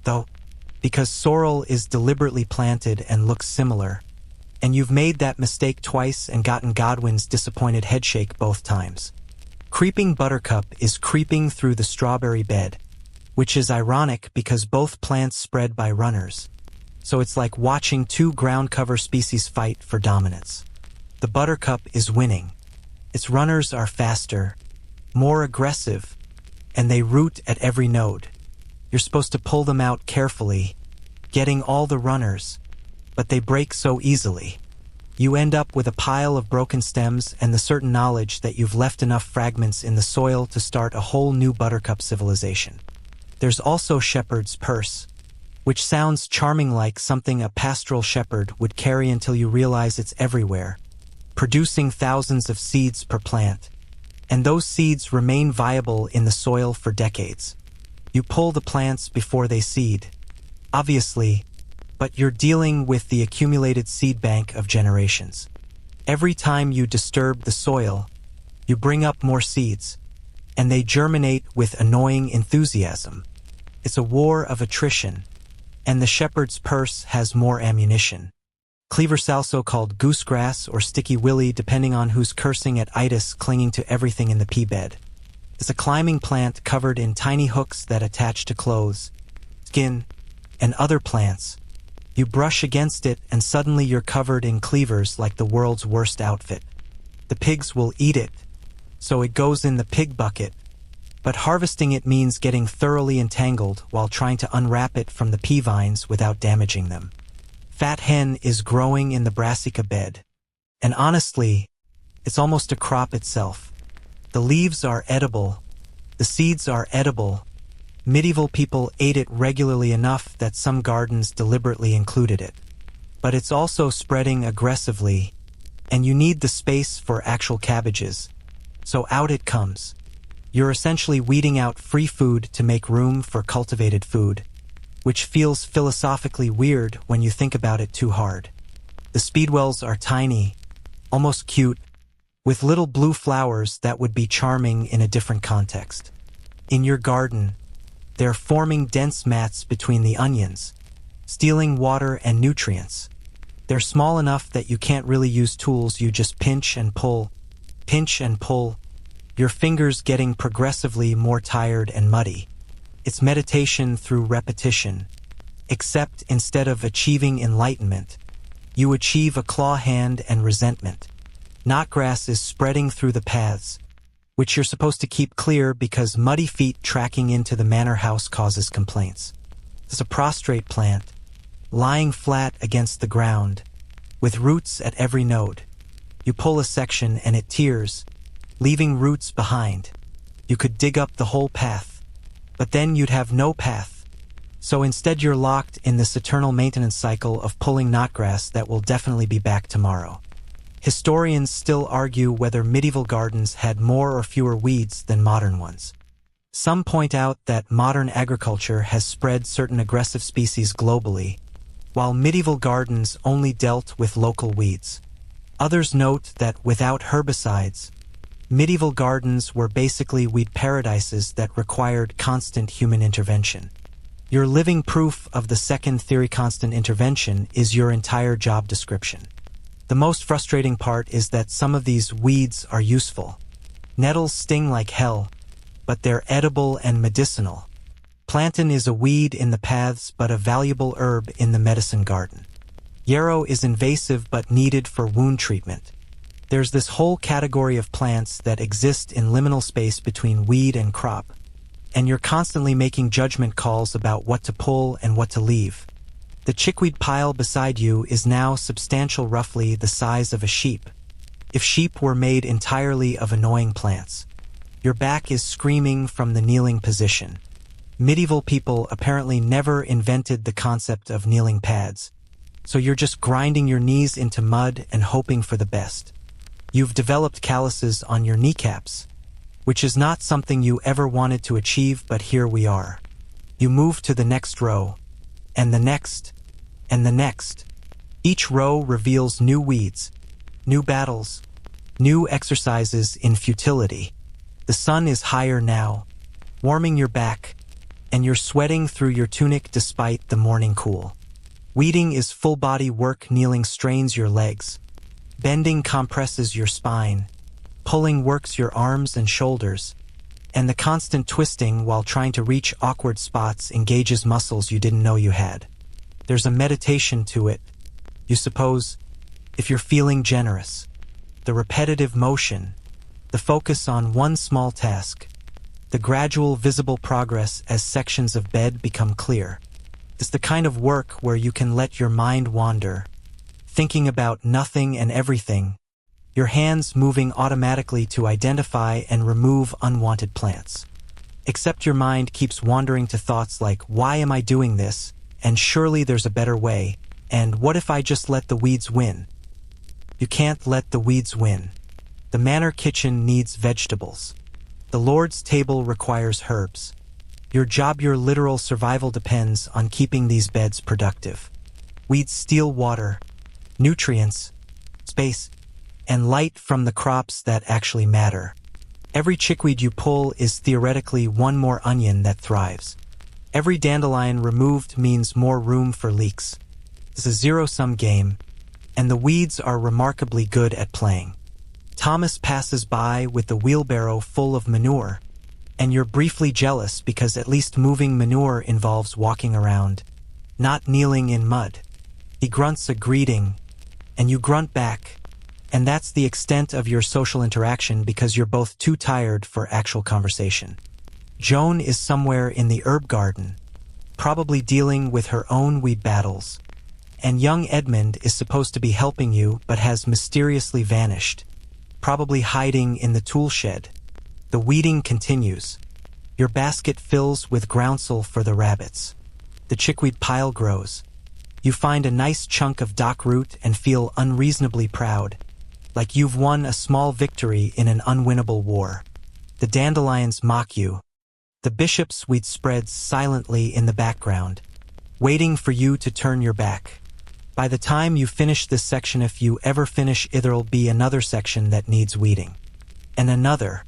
though, because sorrel is deliberately planted and looks similar, and you've made that mistake twice and gotten Godwin's disappointed headshake both times. Creeping buttercup is creeping through the strawberry bed, which is ironic because both plants spread by runners. So it's like watching two ground cover species fight for dominance. The buttercup is winning. Its runners are faster, more aggressive, and they root at every node. You're supposed to pull them out carefully, getting all the runners, but they break so easily. You end up with a pile of broken stems and the certain knowledge that you've left enough fragments in the soil to start a whole new buttercup civilization. There's also shepherd's purse, which sounds charming, like something a pastoral shepherd would carry, until you realize it's everywhere, producing thousands of seeds per plant. And those seeds remain viable in the soil for decades. You pull the plants before they seed, obviously, but you're dealing with the accumulated seed bank of generations. Every time you disturb the soil, you bring up more seeds, and they germinate with annoying enthusiasm. It's a war of attrition, and the shepherd's purse has more ammunition. Cleaver's also called goosegrass or sticky willy, depending on who's cursing at itis clinging to everything in the pea bed. It's a climbing plant covered in tiny hooks that attach to clothes, skin, and other plants. You brush against it and suddenly you're covered in cleavers like the world's worst outfit. The pigs will eat it, so it goes in the pig bucket. But harvesting it means getting thoroughly entangled while trying to unwrap it from the pea vines without damaging them. Fat hen is growing in the brassica bed. And honestly, it's almost a crop itself. The leaves are edible. The seeds are edible. Medieval people ate it regularly enough that some gardens deliberately included it. But it's also spreading aggressively, and you need the space for actual cabbages. So out it comes. You're essentially weeding out free food to make room for cultivated food, which feels philosophically weird when you think about it too hard. The speedwells are tiny, almost cute, with little blue flowers that would be charming in a different context. In your garden, they're forming dense mats between the onions, stealing water and nutrients. They're small enough that you can't really use tools, you just pinch and pull, your fingers getting progressively more tired and muddy. It's meditation through repetition, except instead of achieving enlightenment, you achieve a claw hand and resentment. Knotgrass is spreading through the paths, which you're supposed to keep clear because muddy feet tracking into the manor house causes complaints. It's a prostrate plant, lying flat against the ground, with roots at every node. You pull a section and it tears, leaving roots behind. You could dig up the whole path, but then you'd have no path. So instead you're locked in this eternal maintenance cycle of pulling knotgrass that will definitely be back tomorrow. Historians still argue whether medieval gardens had more or fewer weeds than modern ones. Some point out that modern agriculture has spread certain aggressive species globally, while medieval gardens only dealt with local weeds. Others note that without herbicides, medieval gardens were basically weed paradises that required constant human intervention. Your living proof of the second theory, constant intervention, is your entire job description. The most frustrating part is that some of these weeds are useful. Nettles sting like hell, but they're edible and medicinal. Plantain is a weed in the paths but a valuable herb in the medicine garden. Yarrow is invasive but needed for wound treatment. There's this whole category of plants that exist in liminal space between weed and crop, and you're constantly making judgment calls about what to pull and what to leave. The chickweed pile beside you is now substantial, roughly the size of a sheep. If sheep were made entirely of annoying plants. Your back is screaming from the kneeling position. Medieval people apparently never invented the concept of kneeling pads, so you're just grinding your knees into mud and hoping for the best. You've developed calluses on your kneecaps, which is not something you ever wanted to achieve, but here we are. You move to the next row, and the next, and the next. Each row reveals new weeds, new battles, new exercises in futility. The sun is higher now, warming your back, and you're sweating through your tunic despite the morning cool. Weeding is full-body work. Kneeling strains your legs. Bending compresses your spine. Pulling works your arms and shoulders. And the constant twisting while trying to reach awkward spots engages muscles you didn't know you had. There's a meditation to it, you suppose, if you're feeling generous. The repetitive motion, the focus on one small task, the gradual visible progress as sections of bed become clear. It's the kind of work where you can let your mind wander, thinking about nothing and everything, your hands moving automatically to identify and remove unwanted plants. Except your mind keeps wandering to thoughts like, why am I doing this? And surely there's a better way. And what if I just let the weeds win? You can't let the weeds win. The manor kitchen needs vegetables. The Lord's table requires herbs. Your job, your literal survival depends on keeping these beds productive. Weeds steal water, nutrients, space, and light from the crops that actually matter. Every chickweed you pull is theoretically one more onion that thrives. Every dandelion removed means more room for leeks. It's a zero-sum game, and the weeds are remarkably good at playing. Thomas passes by with the wheelbarrow full of manure, and you're briefly jealous because at least moving manure involves walking around, not kneeling in mud. He grunts a greeting, and you grunt back, and that's the extent of your social interaction because you're both too tired for actual conversation. Joan is somewhere in the herb garden, probably dealing with her own weed battles, and young Edmund is supposed to be helping you but has mysteriously vanished, probably hiding in the tool shed. The weeding continues. Your basket fills with groundsel for the rabbits. The chickweed pile grows. You find a nice chunk of dock root and feel unreasonably proud, like you've won a small victory in an unwinnable war. The dandelions mock you. The bishop's wheat spreads silently in the background, waiting for you to turn your back. By the time you finish this section, if you ever finish, there'll be another section that needs weeding. And another.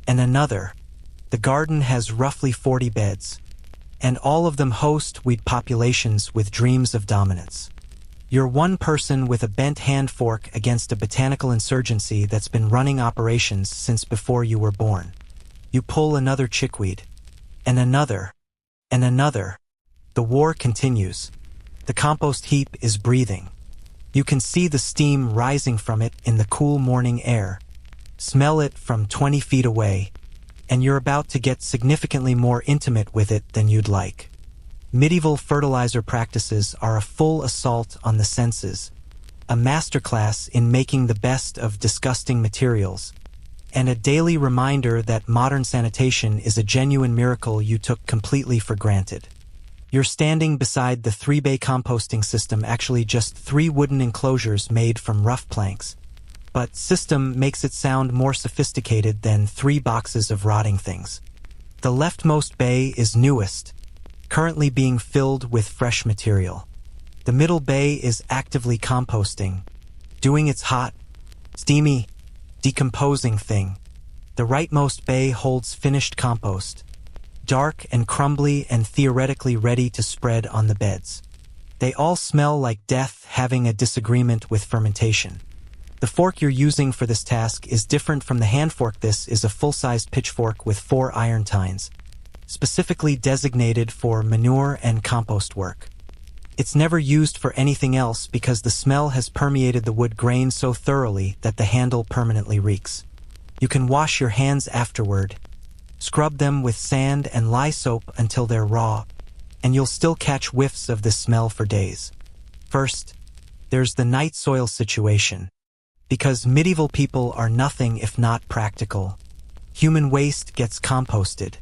And another. The garden has roughly 40 beds, and all of them host weed populations with dreams of dominance. You're one person with a bent hand fork against a botanical insurgency that's been running operations since before you were born. You pull another chickweed, and another, and another. The war continues. The compost heap is breathing. You can see the steam rising from it in the cool morning air. Smell it from 20 feet away, and you're about to get significantly more intimate with it than you'd like. Medieval fertilizer practices are a full assault on the senses, a masterclass in making the best of disgusting materials, and a daily reminder that modern sanitation is a genuine miracle you took completely for granted. You're standing beside the 3-bay composting system, actually just 3 wooden enclosures made from rough planks. But system makes it sound more sophisticated than 3 boxes of rotting things. The leftmost bay is newest, currently being filled with fresh material. The middle bay is actively composting, doing its hot, steamy, decomposing thing. The rightmost bay holds finished compost, dark and crumbly and theoretically ready to spread on the beds. They all smell like death, having a disagreement with fermentation. The fork you're using for this task is different from the hand fork. This is a full-sized pitchfork with 4 iron tines, specifically designated for manure and compost work. It's never used for anything else because the smell has permeated the wood grain so thoroughly that the handle permanently reeks. You can wash your hands afterward, Scrub them with sand and lye soap until they're raw, and you'll still catch whiffs of this smell for days. First, there's the night soil situation. Because medieval people are nothing if not practical, human waste gets composted.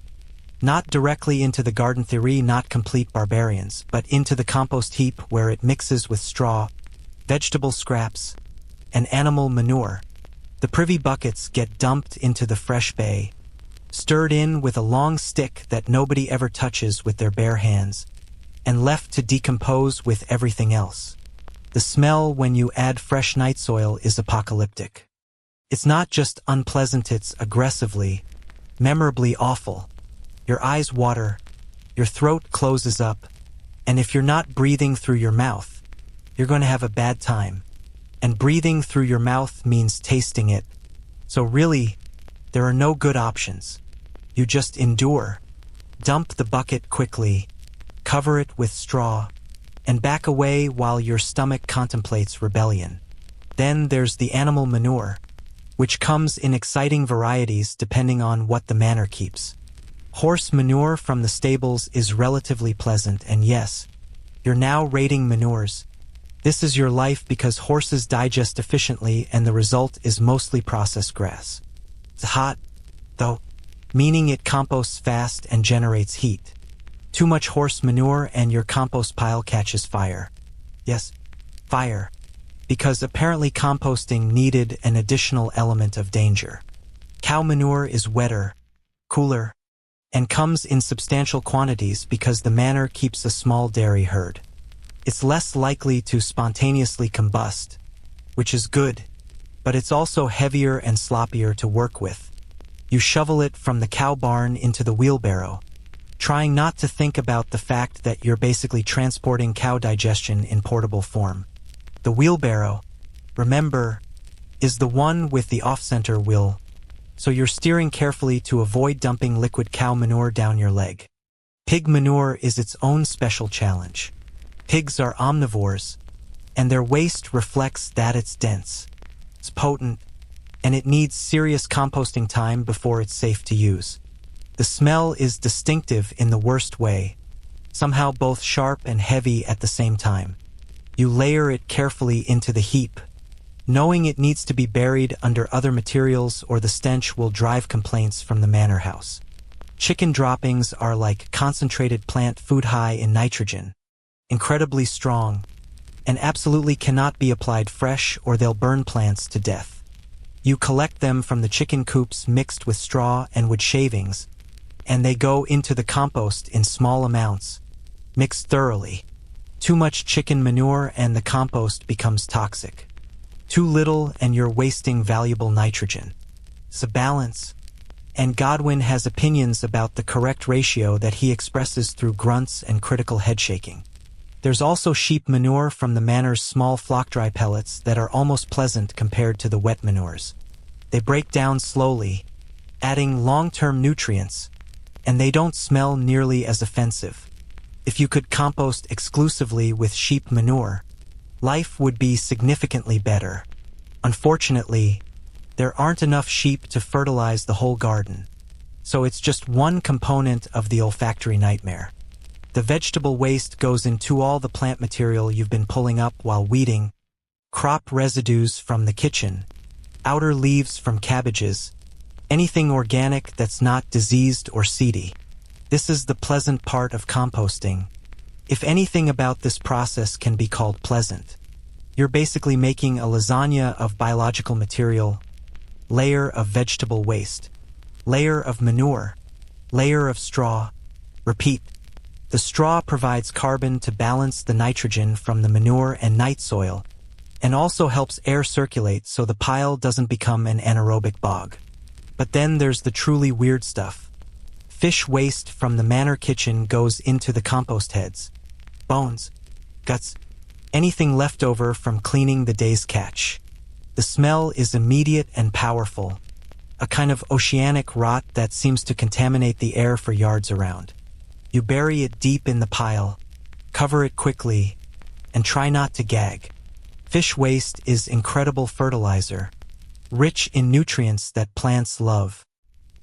Not directly into the garden theory, not complete barbarians, but into the compost heap where it mixes with straw, vegetable scraps, and animal manure. The privy buckets get dumped into the fresh bay, stirred in with a long stick that nobody ever touches with their bare hands, and left to decompose with everything else. The smell when you add fresh night soil is apocalyptic. It's not just unpleasant, it's aggressively, memorably awful. Your eyes water, your throat closes up, and if you're not breathing through your mouth, you're going to have a bad time. And breathing through your mouth means tasting it. So really, there are no good options. You just endure. Dump the bucket quickly, cover it with straw, and back away while your stomach contemplates rebellion. Then there's the animal manure, which comes in exciting varieties depending on what the manor keeps. Horse manure from the stables is relatively pleasant, and yes, you're now rating manures. This is your life because horses digest efficiently and the result is mostly processed grass. It's hot, though, meaning it composts fast and generates heat. Too much horse manure and your compost pile catches fire. Yes, fire. Because apparently composting needed an additional element of danger. Cow manure is wetter, cooler, and comes in substantial quantities because the manor keeps a small dairy herd. It's less likely to spontaneously combust, which is good, but it's also heavier and sloppier to work with. You shovel it from the cow barn into the wheelbarrow, trying not to think about the fact that you're basically transporting cow digestion in portable form. The wheelbarrow, remember, is the one with the off-center wheel, so you're steering carefully to avoid dumping liquid cow manure down your leg. Pig manure is its own special challenge. Pigs are omnivores, and their waste reflects that it's dense. It's potent, and it needs serious composting time before it's safe to use. The smell is distinctive in the worst way, somehow both sharp and heavy at the same time. You layer it carefully into the heap, knowing it needs to be buried under other materials or the stench will drive complaints from the manor house. Chicken droppings are like concentrated plant food high in nitrogen, incredibly strong, and absolutely cannot be applied fresh or they'll burn plants to death. You collect them from the chicken coops mixed with straw and wood shavings, and they go into the compost in small amounts, mixed thoroughly. Too much chicken manure and the compost becomes toxic. Too little and you're wasting valuable nitrogen. It's a balance, and Godwin has opinions about the correct ratio that he expresses through grunts and critical headshaking. There's also sheep manure from the manor's small flock dry pellets that are almost pleasant compared to the wet manures. They break down slowly, adding long-term nutrients, and they don't smell nearly as offensive. If you could compost exclusively with sheep manure, life would be significantly better. Unfortunately, there aren't enough sheep to fertilize the whole garden, so it's just one component of the olfactory nightmare. The vegetable waste goes into all the plant material you've been pulling up while weeding, crop residues from the kitchen, outer leaves from cabbages, anything organic that's not diseased or seedy. This is the pleasant part of composting. If anything about this process can be called pleasant, you're basically making a lasagna of biological material, layer of vegetable waste, layer of manure, layer of straw, repeat. The straw provides carbon to balance the nitrogen from the manure and night soil, and also helps air circulate so the pile doesn't become an anaerobic bog. But then there's the truly weird stuff. Fish waste from the manor kitchen goes into the compost heads. Bones, guts, anything left over from cleaning the day's catch. The smell is immediate and powerful, a kind of oceanic rot that seems to contaminate the air for yards around. You bury it deep in the pile, cover it quickly, and try not to gag. Fish waste is incredible fertilizer, rich in nutrients that plants love.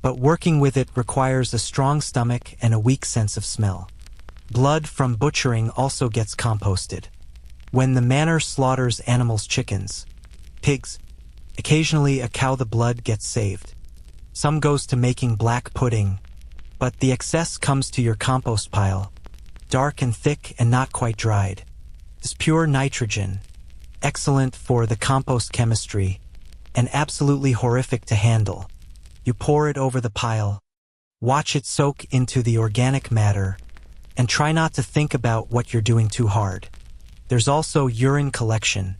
but working with it requires a strong stomach and a weak sense of smell. Blood from butchering also gets composted. When the manor slaughters animals, chickens, pigs, occasionally a cow, the blood gets saved. Some goes to making black pudding, but the excess comes to your compost pile, dark and thick and not quite dried. It's pure nitrogen, excellent for the compost chemistry, and absolutely horrific to handle. You pour it over the pile, watch it soak into the organic matter, and try not to think about what you're doing too hard. There's also urine collection,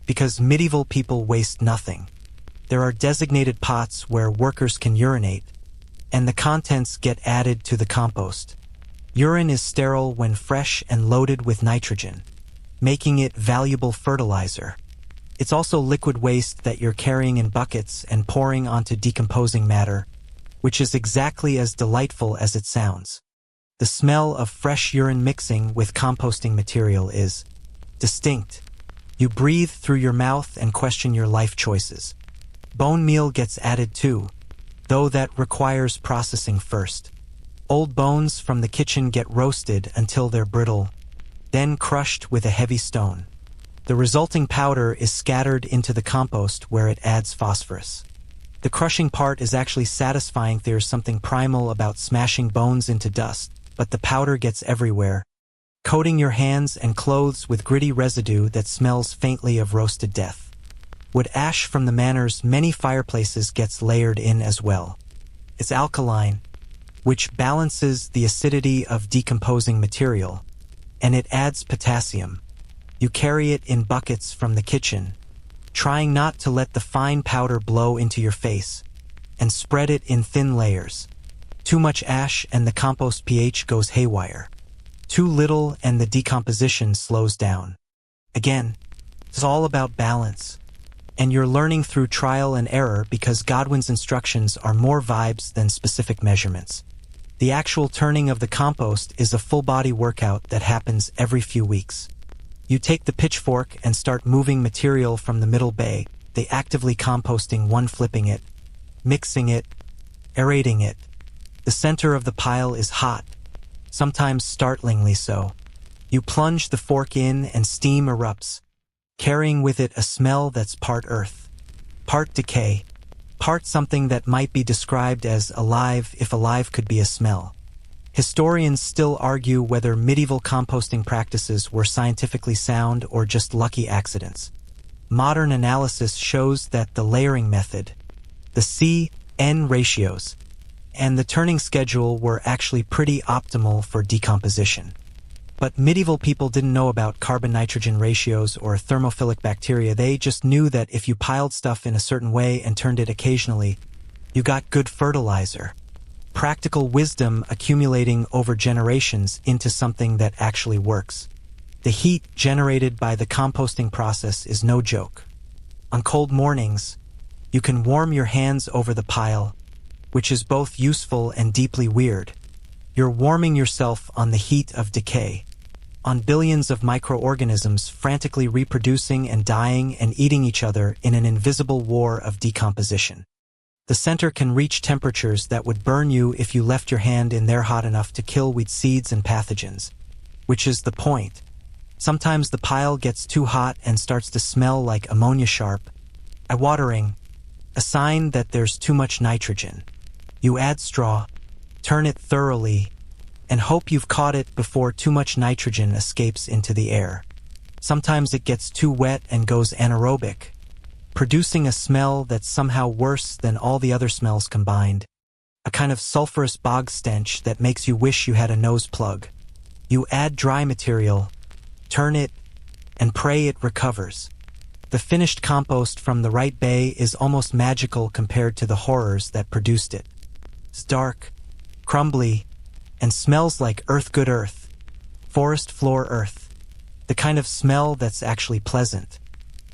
because medieval people waste nothing. There are designated pots where workers can urinate, and the contents get added to the compost. Urine is sterile when fresh and loaded with nitrogen, making it valuable fertilizer. It's also liquid waste that you're carrying in buckets and pouring onto decomposing matter, which is exactly as delightful as it sounds. The smell of fresh urine mixing with composting material is distinct. You breathe through your mouth and question your life choices. Bone meal gets added too, though that requires processing first. Old bones from the kitchen get roasted until they're brittle, then crushed with a heavy stone. The resulting powder is scattered into the compost where it adds phosphorus. The crushing part is actually satisfying. There's something primal about smashing bones into dust, but the powder gets everywhere, coating your hands and clothes with gritty residue that smells faintly of roasted death. Wood ash from the manor's many fireplaces gets layered in as well. It's alkaline, which balances the acidity of decomposing material, and it adds potassium. You carry it in buckets from the kitchen, trying not to let the fine powder blow into your face, and spread it in thin layers. Too much ash and the compost pH goes haywire. Too little and the decomposition slows down. Again, it's all about balance. And you're learning through trial and error because Godwin's instructions are more vibes than specific measurements. The actual turning of the compost is a full-body workout that happens every few weeks. You take the pitchfork and start moving material from the middle bay, they actively composting, one flipping it, mixing it, aerating it. The center of the pile is hot, sometimes startlingly so. You plunge the fork in and steam erupts, carrying with it a smell that's part earth, part decay, part something that might be described as alive if alive could be a smell. Historians still argue whether medieval composting practices were scientifically sound or just lucky accidents. Modern analysis shows that the layering method, the C-N ratios, and the turning schedule were actually pretty optimal for decomposition. But medieval people didn't know about carbon-nitrogen ratios or thermophilic bacteria. They just knew that if you piled stuff in a certain way and turned it occasionally, you got good fertilizer. Practical wisdom accumulating over generations into something that actually works. The heat generated by the composting process is no joke. On cold mornings, you can warm your hands over the pile, which is both useful and deeply weird. You're warming yourself on the heat of decay, on billions of microorganisms frantically reproducing and dying and eating each other in an invisible war of decomposition. The center can reach temperatures that would burn you if you left your hand in there hot enough to kill wheat seeds and pathogens, which is the point. Sometimes the pile gets too hot and starts to smell like ammonia, sharp, eye-watering, a sign that there's too much nitrogen. You add straw, turn it thoroughly, and hope you've caught it before too much nitrogen escapes into the air. Sometimes it gets too wet and goes anaerobic, producing a smell that's somehow worse than all the other smells combined, a kind of sulfurous bog stench that makes you wish you had a nose plug. You add dry material, turn it, and pray it recovers. The finished compost from the right bay is almost magical compared to the horrors that produced it. It's dark, crumbly, and smells like earth, good earth, forest floor earth, the kind of smell that's actually pleasant.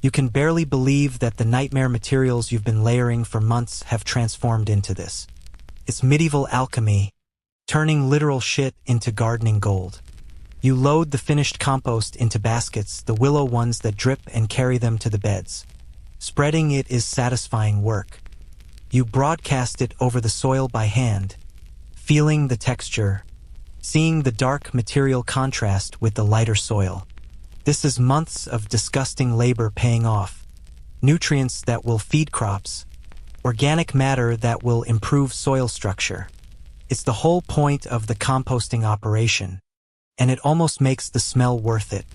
You can barely believe that the nightmare materials you've been layering for months have transformed into this. It's medieval alchemy, turning literal shit into gardening gold. You load the finished compost into baskets, the willow ones that drip, and carry them to the beds. Spreading it is satisfying work. You broadcast it over the soil by hand, feeling the texture, seeing the dark material contrast with the lighter soil. This is months of disgusting labor paying off. Nutrients that will feed crops, organic matter that will improve soil structure. It's the whole point of the composting operation, and it almost makes the smell worth it.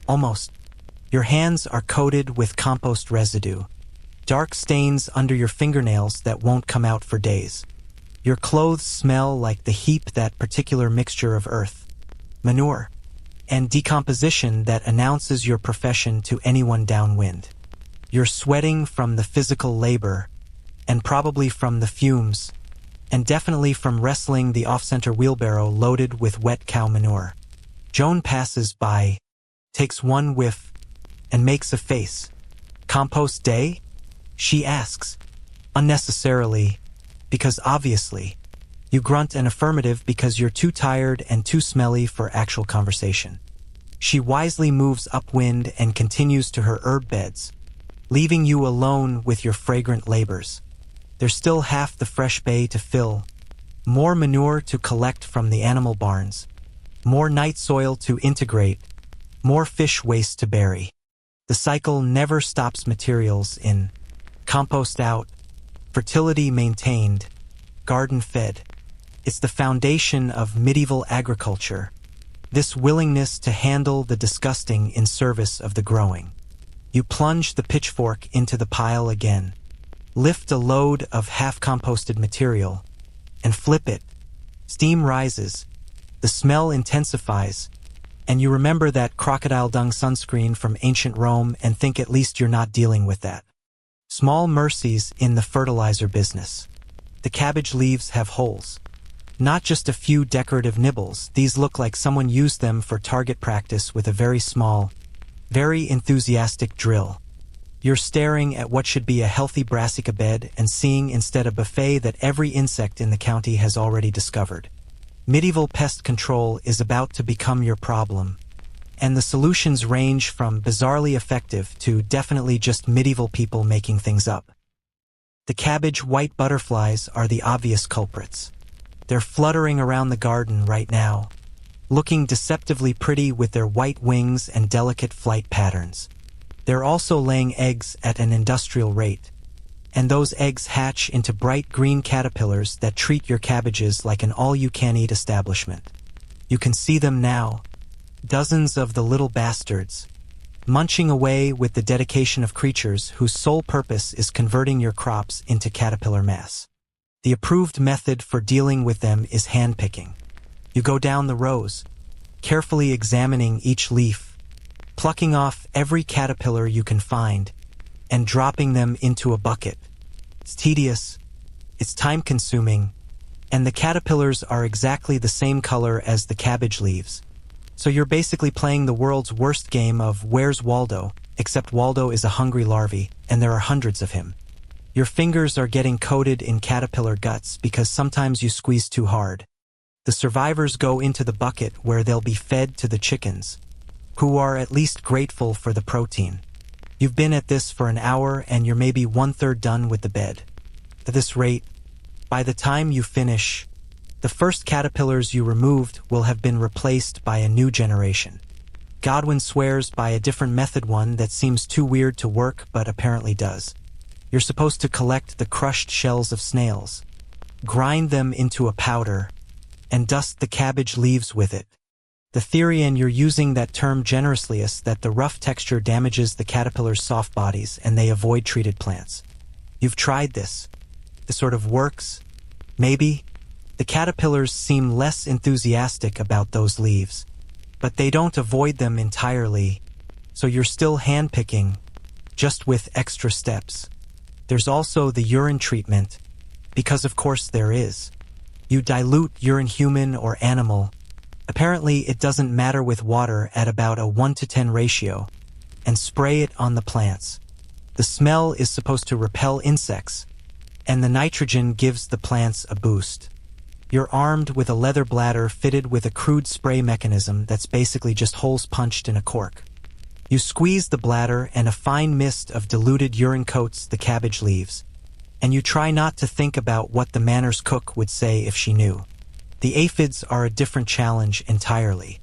Almost. Your hands are coated with compost residue, dark stains under your fingernails that won't come out for days. Your clothes smell like the heap, that particular mixture of earth, manure, and decomposition that announces your profession to anyone downwind. You're sweating from the physical labor, and probably from the fumes, and definitely from wrestling the off-center wheelbarrow loaded with wet cow manure. Joan passes by, takes one whiff, and makes a face. "Compost day?" she asks, unnecessarily, because obviously. You grunt an affirmative because you're too tired and too smelly for actual conversation. She wisely moves upwind and continues to her herb beds, leaving you alone with your fragrant labors. There's still half the fresh bay to fill, more manure to collect from the animal barns, more night soil to integrate, more fish waste to bury. The cycle never stops. Materials in, compost out, fertility maintained, garden fed. It's the foundation of medieval agriculture, this willingness to handle the disgusting in service of the growing. You plunge the pitchfork into the pile again, lift a load of half-composted material, and flip it. Steam rises, the smell intensifies, and you remember that crocodile dung sunscreen from ancient Rome and think at least you're not dealing with that. Small mercies in the fertilizer business. The cabbage leaves have holes. Not just a few decorative nibbles, these look like someone used them for target practice with a very small, very enthusiastic drill. You're staring at what should be a healthy brassica bed and seeing instead a buffet that every insect in the county has already discovered. Medieval pest control is about to become your problem, and the solutions range from bizarrely effective to definitely just medieval people making things up. The cabbage white butterflies are the obvious culprits. They're fluttering around the garden right now, looking deceptively pretty with their white wings and delicate flight patterns. They're also laying eggs at an industrial rate, and those eggs hatch into bright green caterpillars that treat your cabbages like an all-you-can-eat establishment. You can see them now, dozens of the little bastards, munching away with the dedication of creatures whose sole purpose is converting your crops into caterpillar mass. The approved method for dealing with them is handpicking. You go down the rows, carefully examining each leaf, plucking off every caterpillar you can find, and dropping them into a bucket. It's tedious, it's time-consuming, and the caterpillars are exactly the same color as the cabbage leaves. So you're basically playing the world's worst game of Where's Waldo, except Waldo is a hungry larvae, and there are hundreds of him. Your fingers are getting coated in caterpillar guts because sometimes you squeeze too hard. The survivors go into the bucket where they'll be fed to the chickens, who are at least grateful for the protein. You've been at this for an hour and you're maybe 1/3 done with the bed. At this rate, by the time you finish, the first caterpillars you removed will have been replaced by a new generation. Godwin swears by a different method, one that seems too weird to work but apparently does. You're supposed to collect the crushed shells of snails, grind them into a powder, and dust the cabbage leaves with it. The theory, and you're using that term generously, is that the rough texture damages the caterpillar's soft bodies and they avoid treated plants. You've tried this. This sort of works. Maybe. The caterpillars seem less enthusiastic about those leaves, but they don't avoid them entirely, so you're still handpicking, just with extra steps. There's also the urine treatment, because of course there is. You dilute urine, human or animal. Apparently it doesn't matter, with water at about a 1:10 ratio, and spray it on the plants. The smell is supposed to repel insects, and the nitrogen gives the plants a boost. You're armed with a leather bladder fitted with a crude spray mechanism that's basically just holes punched in a cork. You squeeze the bladder and a fine mist of diluted urine coats the cabbage leaves. and you try not to think about what the manor's cook would say if she knew. The aphids are a different challenge entirely.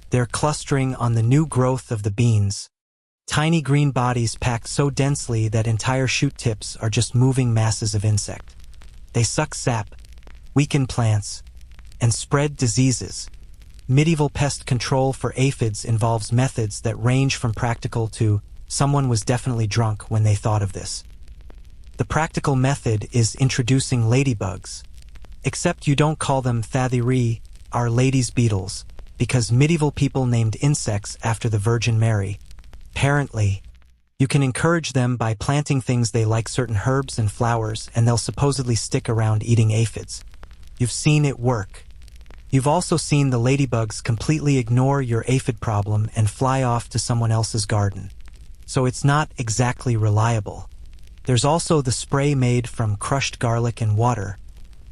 They're clustering on the new growth of the beans. Tiny green bodies packed so densely that entire shoot tips are just moving masses of insect. They suck sap, weaken plants, and spread diseases. Medieval pest control for aphids involves methods that range from practical to someone was definitely drunk when they thought of this. The practical method is introducing ladybugs. Except you don't call them thathyre, Our Lady's beetles, because medieval people named insects after the Virgin Mary. Apparently, you can encourage them by planting things they like, certain herbs and flowers, and they'll supposedly stick around eating aphids. You've seen it work. You've also seen the ladybugs completely ignore your aphid problem and fly off to someone else's garden. So it's not exactly reliable. There's also the spray made from crushed garlic and water,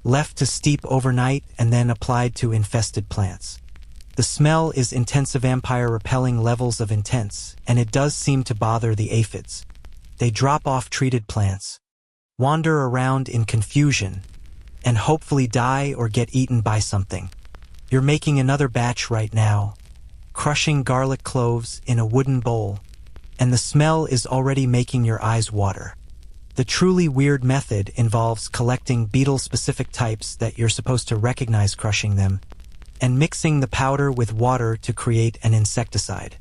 left to steep overnight and then applied to infested plants. The smell is intensive, vampire repelling levels of intense, and it does seem to bother the aphids. They drop off treated plants, wander around in confusion, and hopefully die or get eaten by something. You're making another batch right now, crushing garlic cloves in a wooden bowl, and the smell is already making your eyes water. The truly weird method involves collecting beetle-specific types that you're supposed to recognize, crushing them, and mixing the powder with water to create an insecticide.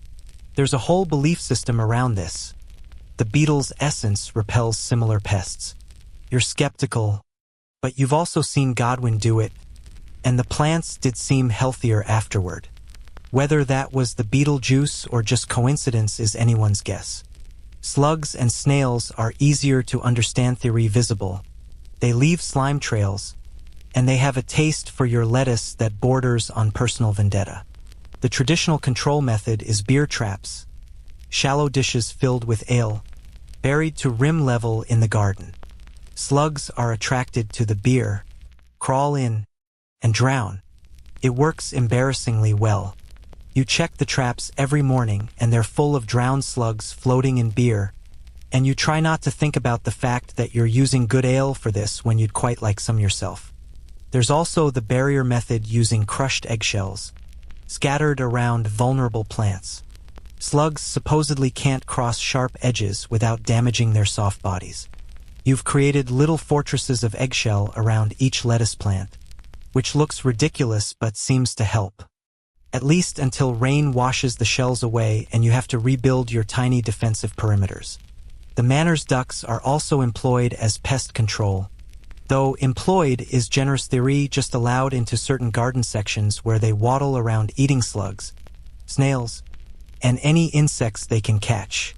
There's a whole belief system around this. The beetle's essence repels similar pests. You're skeptical, but you've also seen Godwin do it, and the plants did seem healthier afterward. Whether that was the beetle juice or just coincidence is anyone's guess. Slugs and snails are easier to understand, theory visible. They leave slime trails, and they have a taste for your lettuce that borders on personal vendetta. The traditional control method is beer traps, shallow dishes filled with ale, buried to rim level in the garden. Slugs are attracted to the beer, crawl in, and drown. It works embarrassingly well. You check the traps every morning and they're full of drowned slugs floating in beer, and you try not to think about the fact that you're using good ale for this when you'd quite like some yourself. There's also the barrier method using crushed eggshells, scattered around vulnerable plants. Slugs supposedly can't cross sharp edges without damaging their soft bodies. You've created little fortresses of eggshell around each lettuce plant, which looks ridiculous but seems to help. At least until rain washes the shells away and you have to rebuild your tiny defensive perimeters. The manor's ducks are also employed as pest control, though employed is generous theory, just allowed into certain garden sections where they waddle around eating slugs, snails, and any insects they can catch.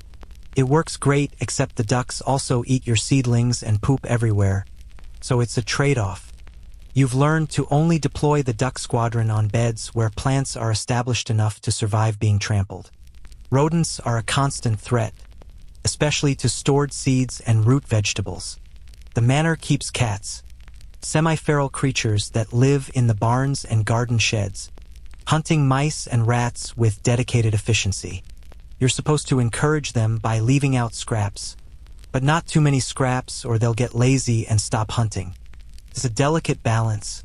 It works great, except the ducks also eat your seedlings and poop everywhere, so it's a trade-off. You've learned to only deploy the duck squadron on beds where plants are established enough to survive being trampled. Rodents are a constant threat, especially to stored seeds and root vegetables. The manor keeps cats, semi-feral creatures that live in the barns and garden sheds, hunting mice and rats with dedicated efficiency. You're supposed to encourage them by leaving out scraps, but not too many scraps or they'll get lazy and stop hunting. It's a delicate balance,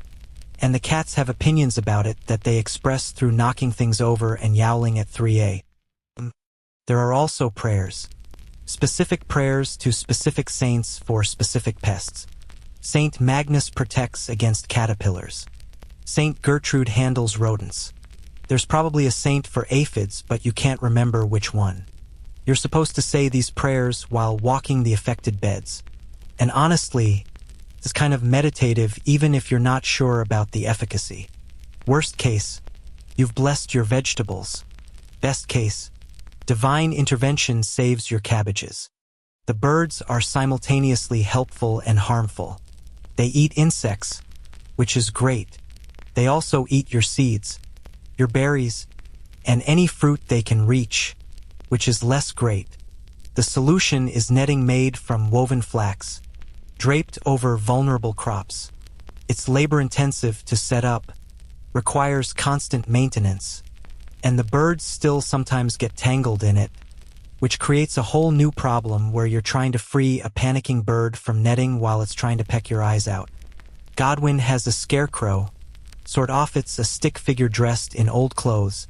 and the cats have opinions about it that they express through knocking things over and yowling at 3 a.m. There are also prayers. Specific prayers to specific saints for specific pests. Saint Magnus protects against caterpillars. Saint Gertrude handles rodents. There's probably a saint for aphids, but you can't remember which one. You're supposed to say these prayers while walking the affected beds. And honestly, it's kind of meditative even if you're not sure about the efficacy. Worst case, you've blessed your vegetables. Best case, divine intervention saves your cabbages. The birds are simultaneously helpful and harmful. They eat insects, which is great. They also eat your seeds, your berries, and any fruit they can reach, which is less great. The solution is netting made from woven flax, draped over vulnerable crops. It's labor-intensive to set up, requires constant maintenance, and the birds still sometimes get tangled in it. which creates a whole new problem where you're trying to free a panicking bird from netting while it's trying to peck your eyes out. Godwin has a scarecrow, sort of it's a stick figure dressed in old clothes,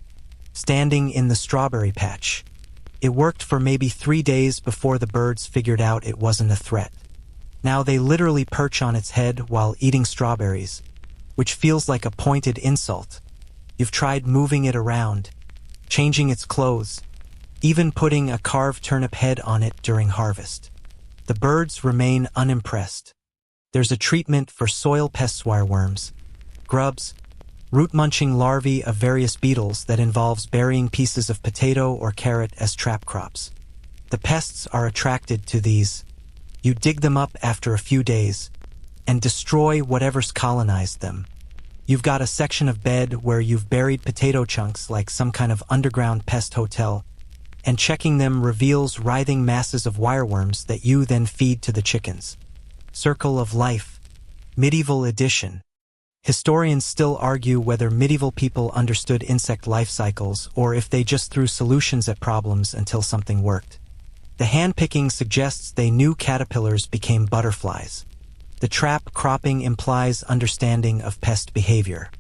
standing in the strawberry patch. It worked for maybe 3 days before the birds figured out it wasn't a threat. Now they literally perch on its head while eating strawberries, which feels like a pointed insult. You've tried moving it around, changing its clothes, even putting a carved turnip head on it during harvest. The birds remain unimpressed. There's a treatment for soil pest wireworms, grubs, root-munching larvae of various beetles that involves burying pieces of potato or carrot as trap crops. The pests are attracted to these. You dig them up after a few days and destroy whatever's colonized them. You've got a section of bed where you've buried potato chunks like some kind of underground pest hotel, and checking them reveals writhing masses of wireworms that you then feed to the chickens. Circle of Life, Medieval Edition. Historians still argue whether medieval people understood insect life cycles or if they just threw solutions at problems until something worked. The handpicking suggests they knew caterpillars became butterflies. The trap cropping implies understanding of pest behavior.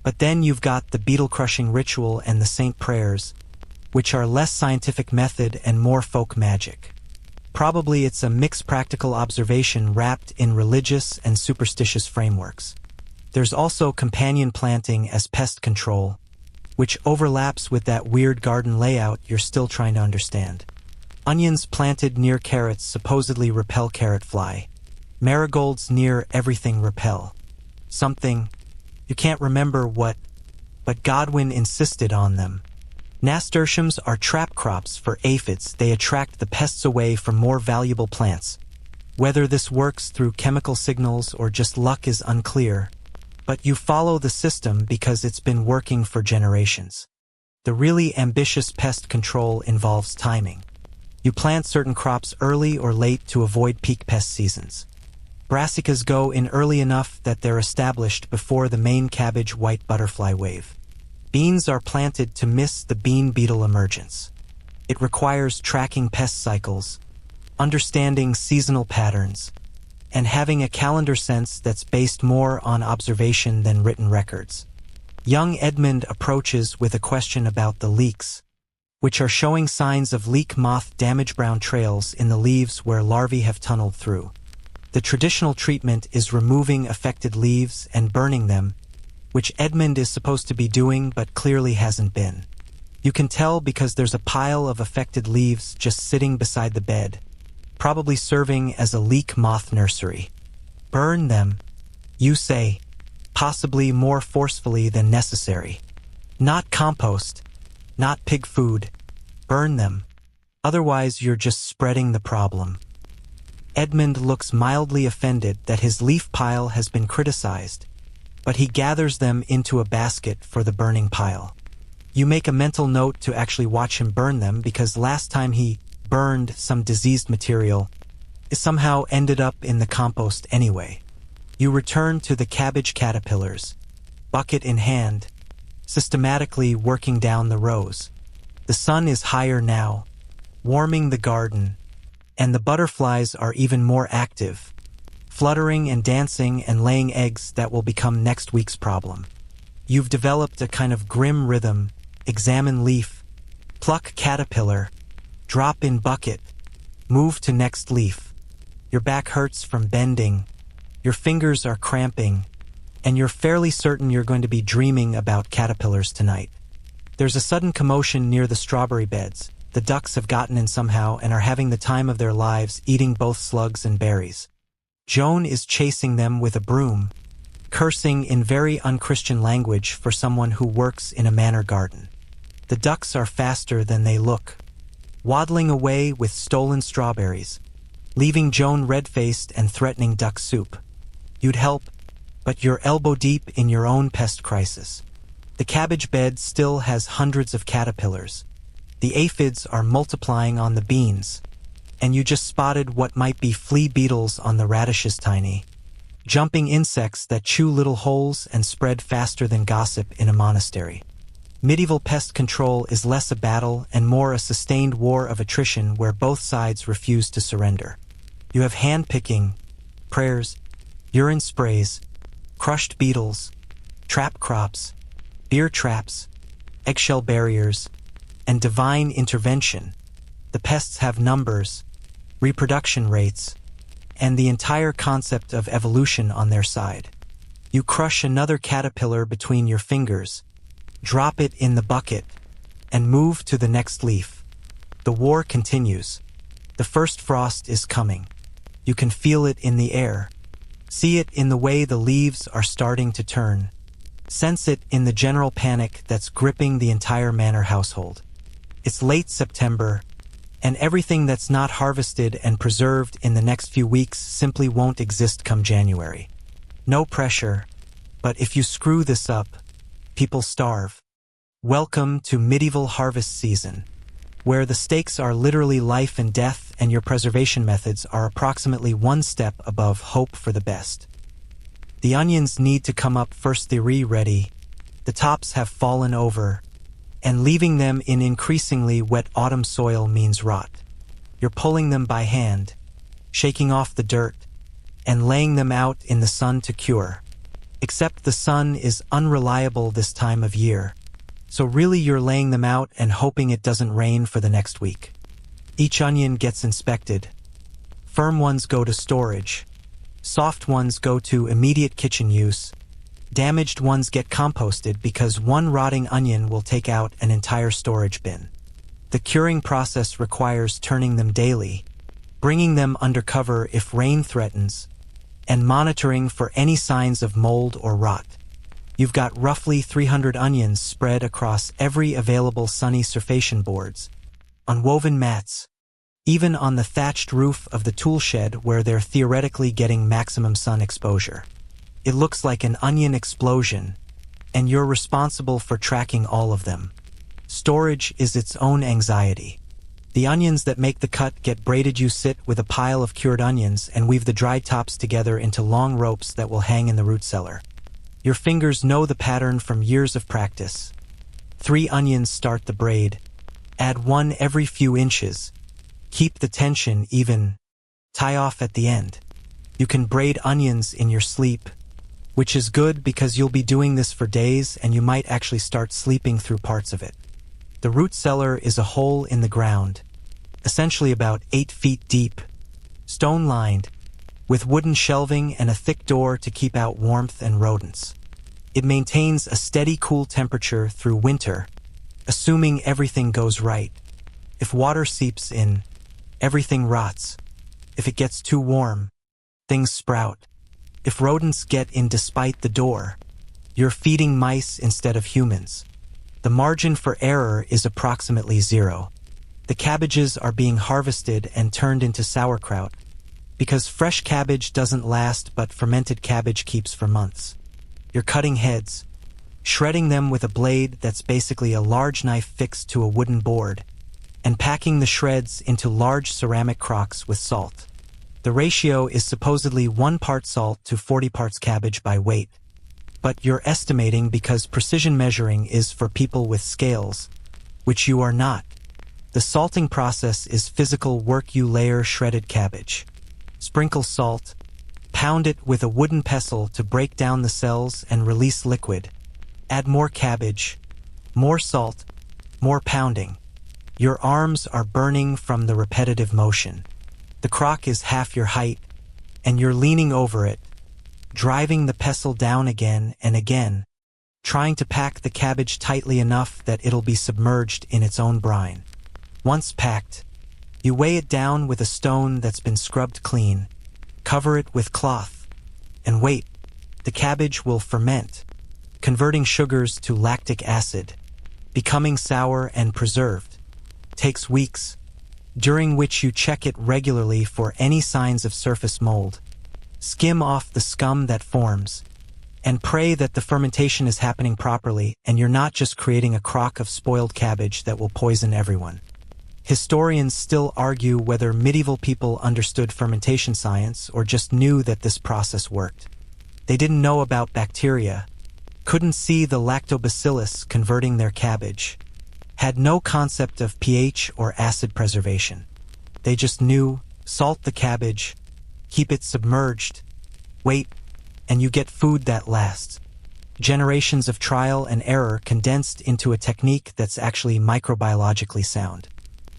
But then you've got the beetle-crushing ritual and the saint prayers, which are less scientific method and more folk magic. Probably it's a mixed practical observation wrapped in religious and superstitious frameworks. There's also companion planting as pest control, which overlaps with that weird garden layout you're still trying to understand. Onions planted near carrots supposedly repel carrot fly. Marigolds near everything repel something. You can't remember what, but Godwin insisted on them. Nasturtiums are trap crops for aphids. They attract the pests away from more valuable plants. Whether this works through chemical signals or just luck is unclear, but you follow the system because it's been working for generations. The really ambitious pest control involves timing. You plant certain crops early or late to avoid peak pest seasons. Brassicas go in early enough that they're established before the main cabbage white butterfly wave. Beans are planted to miss the bean beetle emergence. It requires tracking pest cycles, understanding seasonal patterns, and having a calendar sense that's based more on observation than written records. Young Edmund approaches with a question about the leeks, which are showing signs of leek moth damage brown trails in the leaves where larvae have tunneled through. The traditional treatment is removing affected leaves and burning them, which Edmund is supposed to be doing but clearly hasn't been. You can tell because there's a pile of affected leaves just sitting beside the bed, probably serving as a leek moth nursery. Burn them, you say, possibly more forcefully than necessary. Not compost, not pig food. Burn them. Otherwise you're just spreading the problem. Edmund looks mildly offended that his leaf pile has been criticized, but he gathers them into a basket for the burning pile. You make a mental note to actually watch him burn them because last time he burned some diseased material, it somehow ended up in the compost anyway. You return to the cabbage caterpillars, bucket in hand, systematically working down the rows. The sun is higher now, warming the garden, and the butterflies are even more active, fluttering and dancing and laying eggs that will become next week's problem. You've developed a kind of grim rhythm. Examine leaf, pluck caterpillar, drop in bucket, move to next leaf. Your back hurts from bending, your fingers are cramping, and you're fairly certain you're going to be dreaming about caterpillars tonight. There's a sudden commotion near the strawberry beds. The ducks have gotten in somehow and are having the time of their lives eating both slugs and berries. Joan is chasing them with a broom, cursing in very unchristian language for someone who works in a manor garden. The ducks are faster than they look, waddling away with stolen strawberries, leaving Joan red-faced and threatening duck soup. You'd help, but you're elbow-deep in your own pest crisis. The cabbage bed still has hundreds of caterpillars. The aphids are multiplying on the beans, and you just spotted what might be flea beetles on the radishes. Tiny, jumping insects that chew little holes and spread faster than gossip in a monastery. Medieval pest control is less a battle and more a sustained war of attrition where both sides refuse to surrender. You have hand-picking, prayers, urine sprays, crushed beetles, trap crops, beer traps, eggshell barriers, and divine intervention. The pests have numbers, reproduction rates, and the entire concept of evolution on their side. You crush another caterpillar between your fingers, drop it in the bucket, and move to the next leaf. The war continues. The first frost is coming. You can feel it in the air. See it in the way the leaves are starting to turn. Sense it in the general panic that's gripping the entire manor household. It's late September, and everything that's not harvested and preserved in the next few weeks simply won't exist come January. No pressure, but if you screw this up, people starve. Welcome to medieval harvest season, where the stakes are literally life and death and your preservation methods are approximately one step above hope for the best. The onions need to come up first. They're ready. The tops have fallen over, and leaving them in increasingly wet autumn soil means rot. You're pulling them by hand, shaking off the dirt, and laying them out in the sun to cure. Except the sun is unreliable this time of year, so really you're laying them out and hoping it doesn't rain for the next week. Each onion gets inspected. Firm ones go to storage. Soft ones go to immediate kitchen use. Damaged ones get composted because one rotting onion will take out an entire storage bin. The curing process requires turning them daily, bringing them under cover if rain threatens, and monitoring for any signs of mold or rot. You've got roughly 300 onions spread across every available sunny surfactant boards, on woven mats, even on the thatched roof of the tool shed where they're theoretically getting maximum sun exposure. It looks like an onion explosion, and you're responsible for tracking all of them. Storage is its own anxiety. The onions that make the cut get braided. You sit with a pile of cured onions and weave the dried tops together into long ropes that will hang in the root cellar. Your fingers know the pattern from years of practice. 3 onions start the braid. Add 1 every few inches. Keep the tension even. Tie off at the end. You can braid onions in your sleep, which is good because you'll be doing this for days and you might actually start sleeping through parts of it. The root cellar is a hole in the ground, essentially about 8 feet deep, stone-lined, with wooden shelving and a thick door to keep out warmth and rodents. It maintains a steady cool temperature through winter, assuming everything goes right. If water seeps in, everything rots. If it gets too warm, things sprout. If rodents get in despite the door, you're feeding mice instead of humans. The margin for error is approximately 0. The cabbages are being harvested and turned into sauerkraut, because fresh cabbage doesn't last but fermented cabbage keeps for months. You're cutting heads, shredding them with a blade that's basically a large knife fixed to a wooden board, and packing the shreds into large ceramic crocks with salt. The ratio is supposedly 1 part salt to 40 parts cabbage by weight, but you're estimating because precision measuring is for people with scales, which you are not. The salting process is physical work. You layer shredded cabbage, sprinkle salt, pound it with a wooden pestle to break down the cells and release liquid. Add more cabbage, more salt, more pounding. Your arms are burning from the repetitive motion. The crock is half your height, and you're leaning over it, driving the pestle down again and again, trying to pack the cabbage tightly enough that it'll be submerged in its own brine. Once packed, you weigh it down with a stone that's been scrubbed clean, cover it with cloth, and wait. The cabbage will ferment, converting sugars to lactic acid, becoming sour and preserved. Takes weeks, during which you check it regularly for any signs of surface mold. Skim off the scum that forms, and pray that the fermentation is happening properly and you're not just creating a crock of spoiled cabbage that will poison everyone. Historians still argue whether medieval people understood fermentation science or just knew that this process worked. They didn't know about bacteria, couldn't see the lactobacillus converting their cabbage, had no concept of pH or acid preservation. They just knew, salt the cabbage, keep it submerged, wait, and you get food that lasts. Generations of trial and error condensed into a technique that's actually microbiologically sound.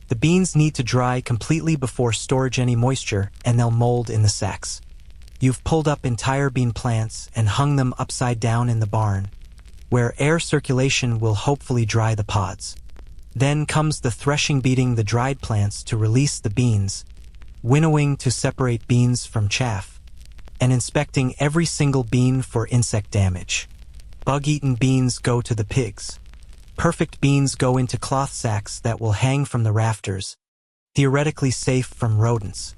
The beans need to dry completely before storage any moisture, and they'll mold in the sacks. You've pulled up entire bean plants and hung them upside down in the barn, where air circulation will hopefully dry the pods. Then comes the threshing, beating the dried plants to release the beans, winnowing to separate beans from chaff, and inspecting every single bean for insect damage. Bug-eaten beans go to the pigs. Perfect beans go into cloth sacks that will hang from the rafters, theoretically safe from rodents.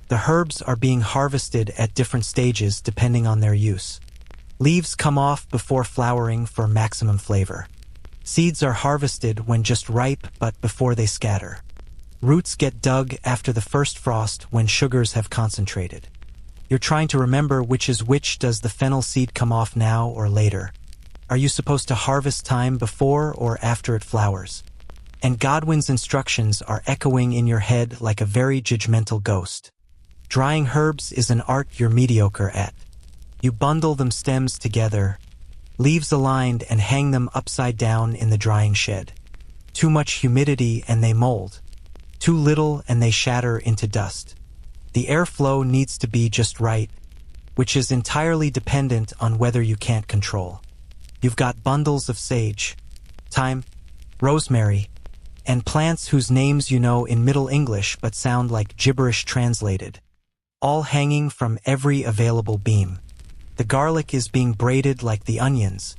The herbs are being harvested at different stages depending on their use. Leaves come off before flowering for maximum flavor. Seeds are harvested when just ripe but before they scatter. Roots get dug after the first frost when sugars have concentrated. You're trying to remember which is which. Does the fennel seed come off now or later? Are you supposed to harvest thyme before or after it flowers? And Godwin's instructions are echoing in your head like a very judgmental ghost. Drying herbs is an art you're mediocre at. You bundle them stems together, leaves aligned, and hang them upside down in the drying shed. Too much humidity and they mold. Too little and they shatter into dust. The airflow needs to be just right, which is entirely dependent on whether you can't control. You've got bundles of sage, thyme, rosemary, and plants whose names you know in Middle English but sound like gibberish translated, all hanging from every available beam. The garlic is being braided like the onions,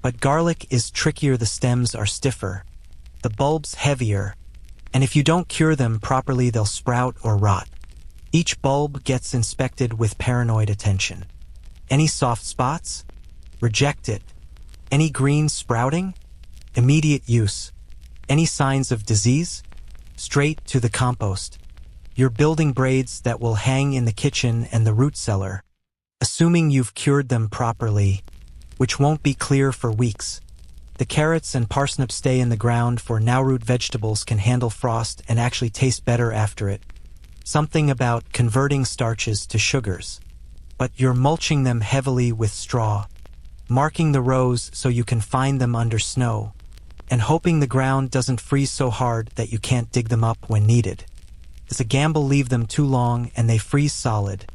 but garlic is trickier. The stems are stiffer, the bulbs heavier, and if you don't cure them properly they'll sprout or rot. Each bulb gets inspected with paranoid attention. Any soft spots? Reject it. Any green sprouting? Immediate use. Any signs of disease? Straight to the compost. You're building braids that will hang in the kitchen and the root cellar, assuming you've cured them properly, which won't be clear for weeks. The carrots and parsnips stay in the ground, for now root vegetables can handle frost and actually taste better after it. Something about converting starches to sugars. But you're mulching them heavily with straw, marking the rows so you can find them under snow, and hoping the ground doesn't freeze so hard that you can't dig them up when needed. It's a gamble. Leave them too long and they freeze solid.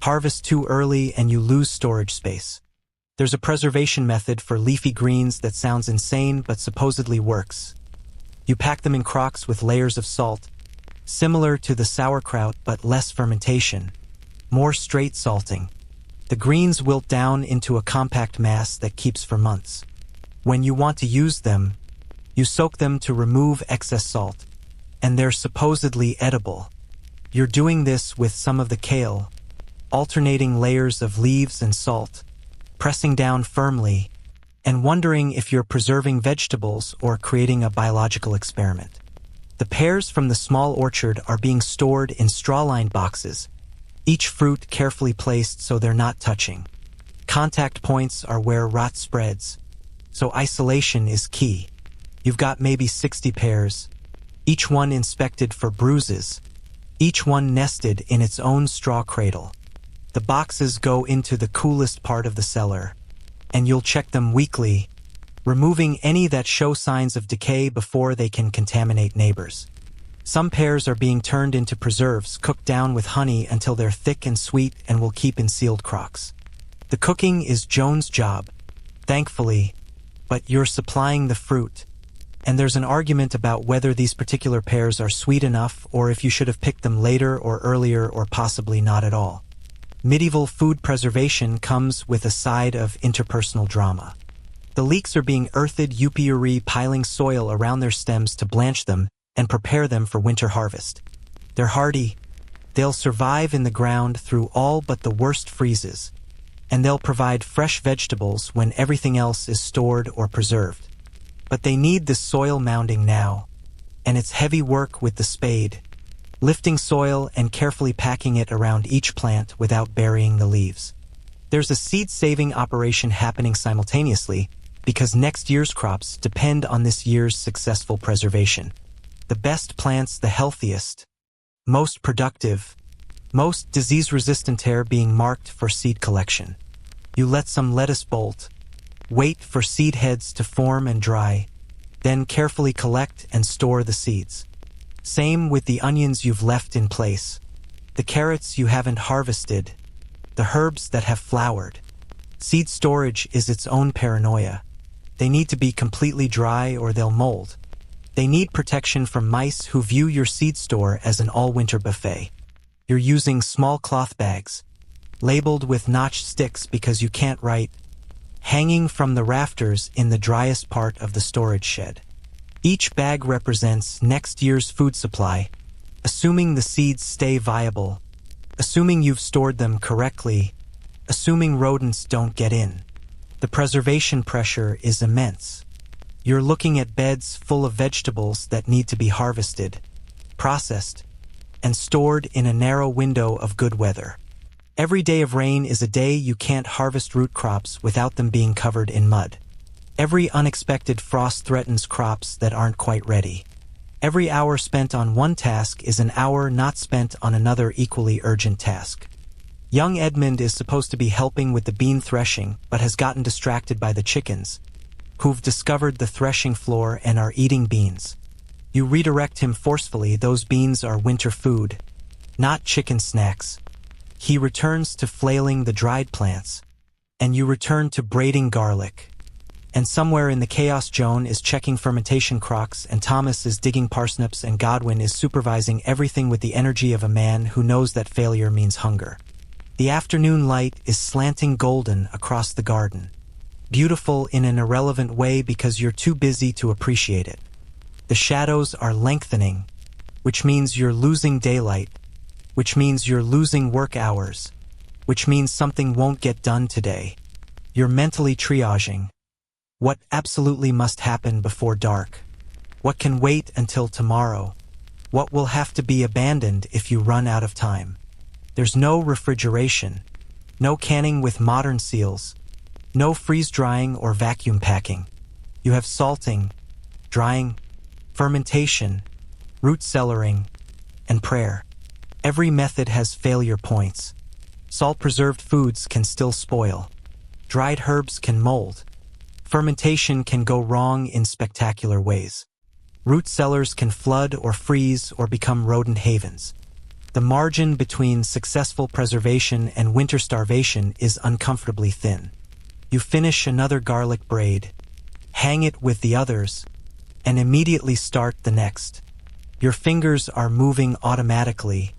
Harvest too early and you lose storage space. There's a preservation method for leafy greens that sounds insane but supposedly works. You pack them in crocks with layers of salt, similar to the sauerkraut but less fermentation, more straight salting. The greens wilt down into a compact mass that keeps for months. When you want to use them, you soak them to remove excess salt, and they're supposedly edible. You're doing this with some of the kale, alternating layers of leaves and salt, pressing down firmly, and wondering if you're preserving vegetables or creating a biological experiment. The pears from the small orchard are being stored in straw-lined boxes, each fruit carefully placed so they're not touching. Contact points are where rot spreads, so isolation is key. You've got maybe 60 pears, each one inspected for bruises, each one nested in its own straw cradle. The boxes go into the coolest part of the cellar, and you'll check them weekly, removing any that show signs of decay before they can contaminate neighbors. Some pears are being turned into preserves, cooked down with honey until they're thick and sweet and will keep in sealed crocks. The cooking is Joan's job, thankfully, but you're supplying the fruit, and there's an argument about whether these particular pears are sweet enough or if you should have picked them later or earlier or possibly not at all. Medieval food preservation comes with a side of interpersonal drama. The leeks are being earthed, piling soil around their stems to blanch them and prepare them for winter harvest. They're hardy. They'll survive in the ground through all but the worst freezes, and they'll provide fresh vegetables when everything else is stored or preserved. But they need the soil mounding now, and it's heavy work with the spade, lifting soil and carefully packing it around each plant without burying the leaves. There's a seed-saving operation happening simultaneously because next year's crops depend on this year's successful preservation. The best plants, the healthiest, most productive, most disease-resistant are being marked for seed collection. You let some lettuce bolt, wait for seed heads to form and dry, then carefully collect and store the seeds. Same with the onions you've left in place, the carrots you haven't harvested, the herbs that have flowered. Seed storage is its own paranoia. They need to be completely dry or they'll mold. They need protection from mice who view your seed store as an all-winter buffet. You're using small cloth bags, labeled with notched sticks because you can't write, hanging from the rafters in the driest part of the storage shed. Each bag represents next year's food supply, assuming the seeds stay viable, assuming you've stored them correctly, assuming rodents don't get in. The preservation pressure is immense. You're looking at beds full of vegetables that need to be harvested, processed, and stored in a narrow window of good weather. Every day of rain is a day you can't harvest root crops without them being covered in mud. Every unexpected frost threatens crops that aren't quite ready. Every hour spent on one task is an hour not spent on another equally urgent task. Young Edmund is supposed to be helping with the bean threshing, but has gotten distracted by the chickens, who've discovered the threshing floor and are eating beans. You redirect him forcefully. Those beans are winter food, not chicken snacks. He returns to flailing the dried plants, and you return to braiding garlic. And somewhere in the chaos, Joan is checking fermentation crocks, and Thomas is digging parsnips, and Godwin is supervising everything with the energy of a man who knows that failure means hunger. The afternoon light is slanting golden across the garden, beautiful in an irrelevant way because you're too busy to appreciate it. The shadows are lengthening, which means you're losing daylight, which means you're losing work hours, which means something won't get done today. You're mentally triaging. What absolutely must happen before dark? What can wait until tomorrow? What will have to be abandoned if you run out of time? There's no refrigeration, no canning with modern seals, no freeze-drying or vacuum packing. You have salting, drying, fermentation, root cellaring, and prayer. Every method has failure points. Salt-preserved foods can still spoil. Dried herbs can mold. Fermentation can go wrong in spectacular ways. Root cellars can flood or freeze or become rodent havens. The margin between successful preservation and winter starvation is uncomfortably thin. You finish another garlic braid, hang it with the others, and immediately start the next. Your fingers are moving automatically,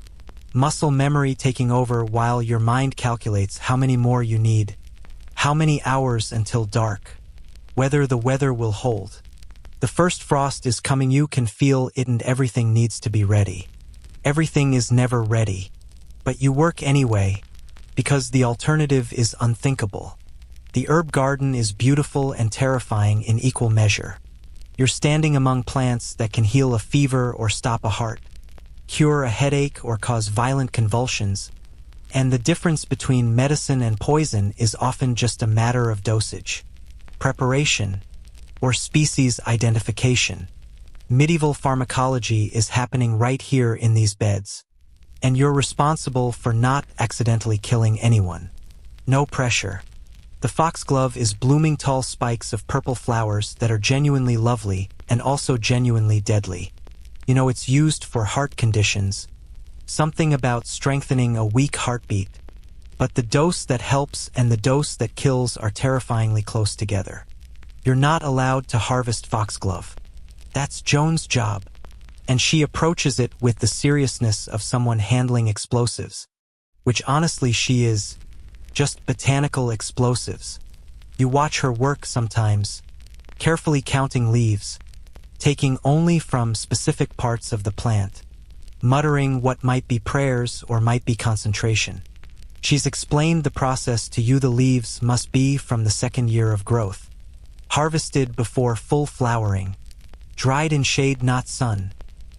muscle memory taking over while your mind calculates how many more you need, how many hours until dark, whether the weather will hold. The first frost is coming. You can feel it and everything needs to be ready. Everything is never ready, but you work anyway because the alternative is unthinkable. The herb garden is beautiful and terrifying in equal measure. You're standing among plants that can heal a fever or stop a heart, cure a headache or cause violent convulsions, and the difference between medicine and poison is often just a matter of dosage, preparation, or species identification. Medieval pharmacology is happening right here in these beds, and you're responsible for not accidentally killing anyone. No pressure. The foxglove is blooming tall spikes of purple flowers that are genuinely lovely and also genuinely deadly. You know, it's used for heart conditions, something about strengthening a weak heartbeat. But the dose that helps and the dose that kills are terrifyingly close together. You're not allowed to harvest foxglove. That's Joan's job, and she approaches it with the seriousness of someone handling explosives, which honestly she is, just botanical explosives. You watch her work sometimes, carefully counting leaves, taking only from specific parts of the plant, muttering what might be prayers or might be concentration. She's explained the process to you. The leaves must be from the second year of growth, harvested before full flowering, dried in shade not sun,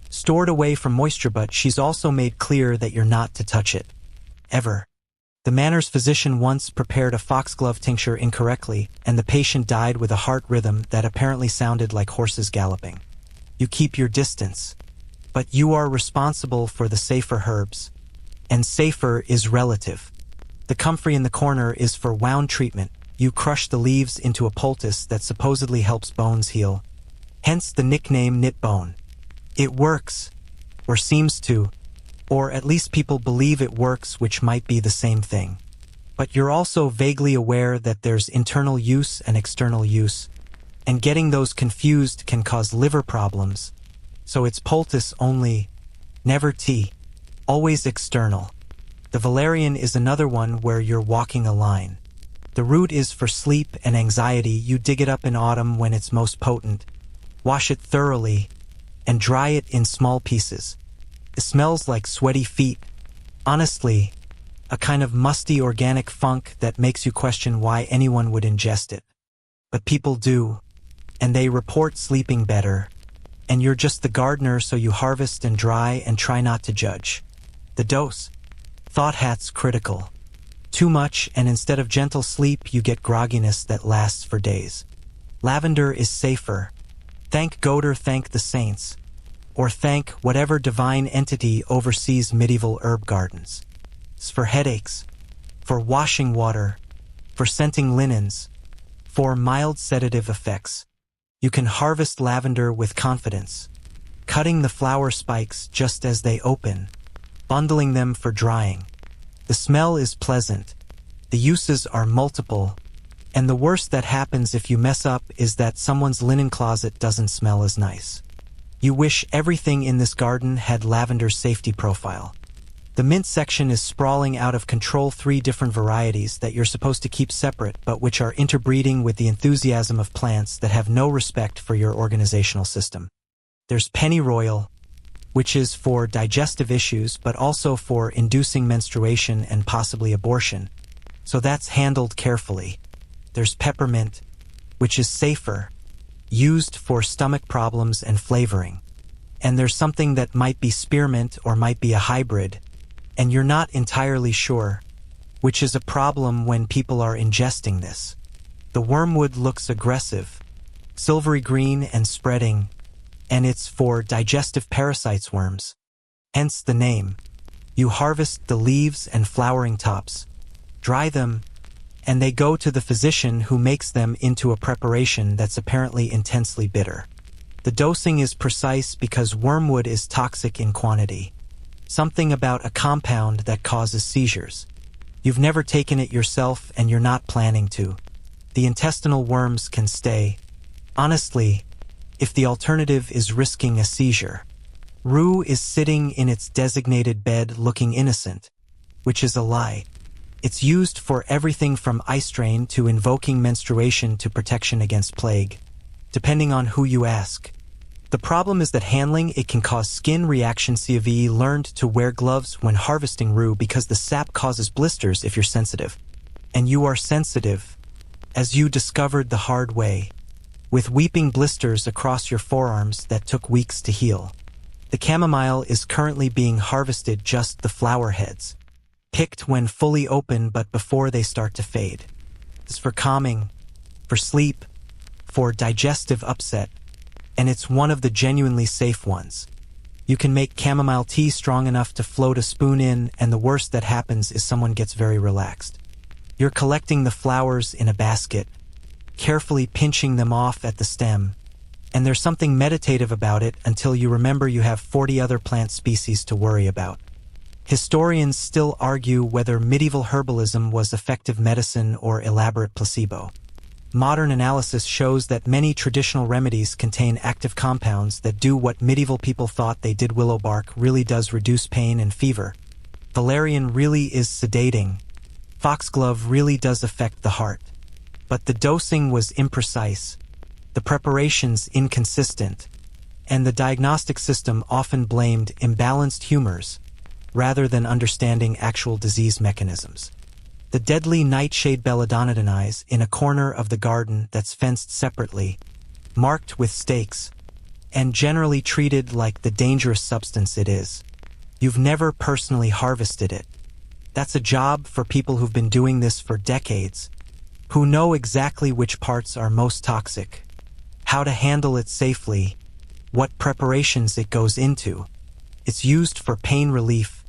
stored away from moisture, but she's also made clear that you're not to touch it. Ever. The manor's physician once prepared a foxglove tincture incorrectly, and the patient died with a heart rhythm that apparently sounded like horses galloping. You keep your distance, but you are responsible for the safer herbs. And safer is relative. The comfrey in the corner is for wound treatment. You crush the leaves into a poultice that supposedly helps bones heal. Hence the nickname knit bone. It works, or seems to, or at least people believe it works, which might be the same thing. But you're also vaguely aware that there's internal use and external use, and getting those confused can cause liver problems. So it's poultice only, never tea, always external. The valerian is another one where you're walking a line. The root is for sleep and anxiety. You dig it up in autumn when it's most potent, wash it thoroughly, and dry it in small pieces. It smells like sweaty feet. Honestly, a kind of musty organic funk that makes you question why anyone would ingest it. But people do, and they report sleeping better. And you're just the gardener, so you harvest and dry and try not to judge. The dose. Thought hat's critical. Too much, and instead of gentle sleep, you get grogginess that lasts for days. Lavender is safer. Thank Goder, thank the saints. Or thank whatever divine entity oversees medieval herb gardens. It's for headaches, for washing water, for scenting linens, for mild sedative effects. You can harvest lavender with confidence, cutting the flower spikes just as they open, bundling them for drying. The smell is pleasant, the uses are multiple, and the worst that happens if you mess up is that someone's linen closet doesn't smell as nice. You wish everything in this garden had lavender's safety profile. The mint section is sprawling out of control, 3 different varieties that you're supposed to keep separate but which are interbreeding with the enthusiasm of plants that have no respect for your organizational system. There's pennyroyal, which is for digestive issues but also for inducing menstruation and possibly abortion, so that's handled carefully. There's peppermint, which is safer, used for stomach problems and flavoring. And there's something that might be spearmint or might be a hybrid, and you're not entirely sure, which is a problem when people are ingesting this. The wormwood looks aggressive, silvery green and spreading, and it's for digestive parasites, worms. Hence the name. You harvest the leaves and flowering tops, dry them, and they go to the physician who makes them into a preparation that's apparently intensely bitter. The dosing is precise because wormwood is toxic in quantity. Something about a compound that causes seizures. You've never taken it yourself and you're not planning to. The intestinal worms can stay. Honestly, if the alternative is risking a seizure. Rue is sitting in its designated bed looking innocent, which is a lie. It's used for everything from eye strain to invoking menstruation to protection against plague, depending on who you ask. The problem is that handling it can cause skin reaction. CVE learned to wear gloves when harvesting rue because the sap causes blisters if you're sensitive. And you are sensitive, as you discovered the hard way, with weeping blisters across your forearms that took weeks to heal. The chamomile is currently being harvested, just the flower heads, picked when fully open but before they start to fade. It's for calming, for sleep, for digestive upset, and it's one of the genuinely safe ones. You can make chamomile tea strong enough to float a spoon in, and the worst that happens is someone gets very relaxed. You're collecting the flowers in a basket, carefully pinching them off at the stem, and there's something meditative about it until you remember you have 40 other plant species to worry about. Historians still argue whether medieval herbalism was effective medicine or elaborate placebo. Modern analysis shows that many traditional remedies contain active compounds that do what medieval people thought they did. Willow bark really does reduce pain and fever. Valerian really is sedating. Foxglove really does affect the heart. But the dosing was imprecise, the preparations inconsistent, and the diagnostic system often blamed imbalanced humors rather than understanding actual disease mechanisms. The deadly nightshade belladonna in a corner of the garden that's fenced separately, marked with stakes, and generally treated like the dangerous substance it is. You've never personally harvested it, That's a job for people who've been doing this for decades, who know exactly which parts are most toxic, how to handle it safely, what preparations it goes into. It's used for pain relief,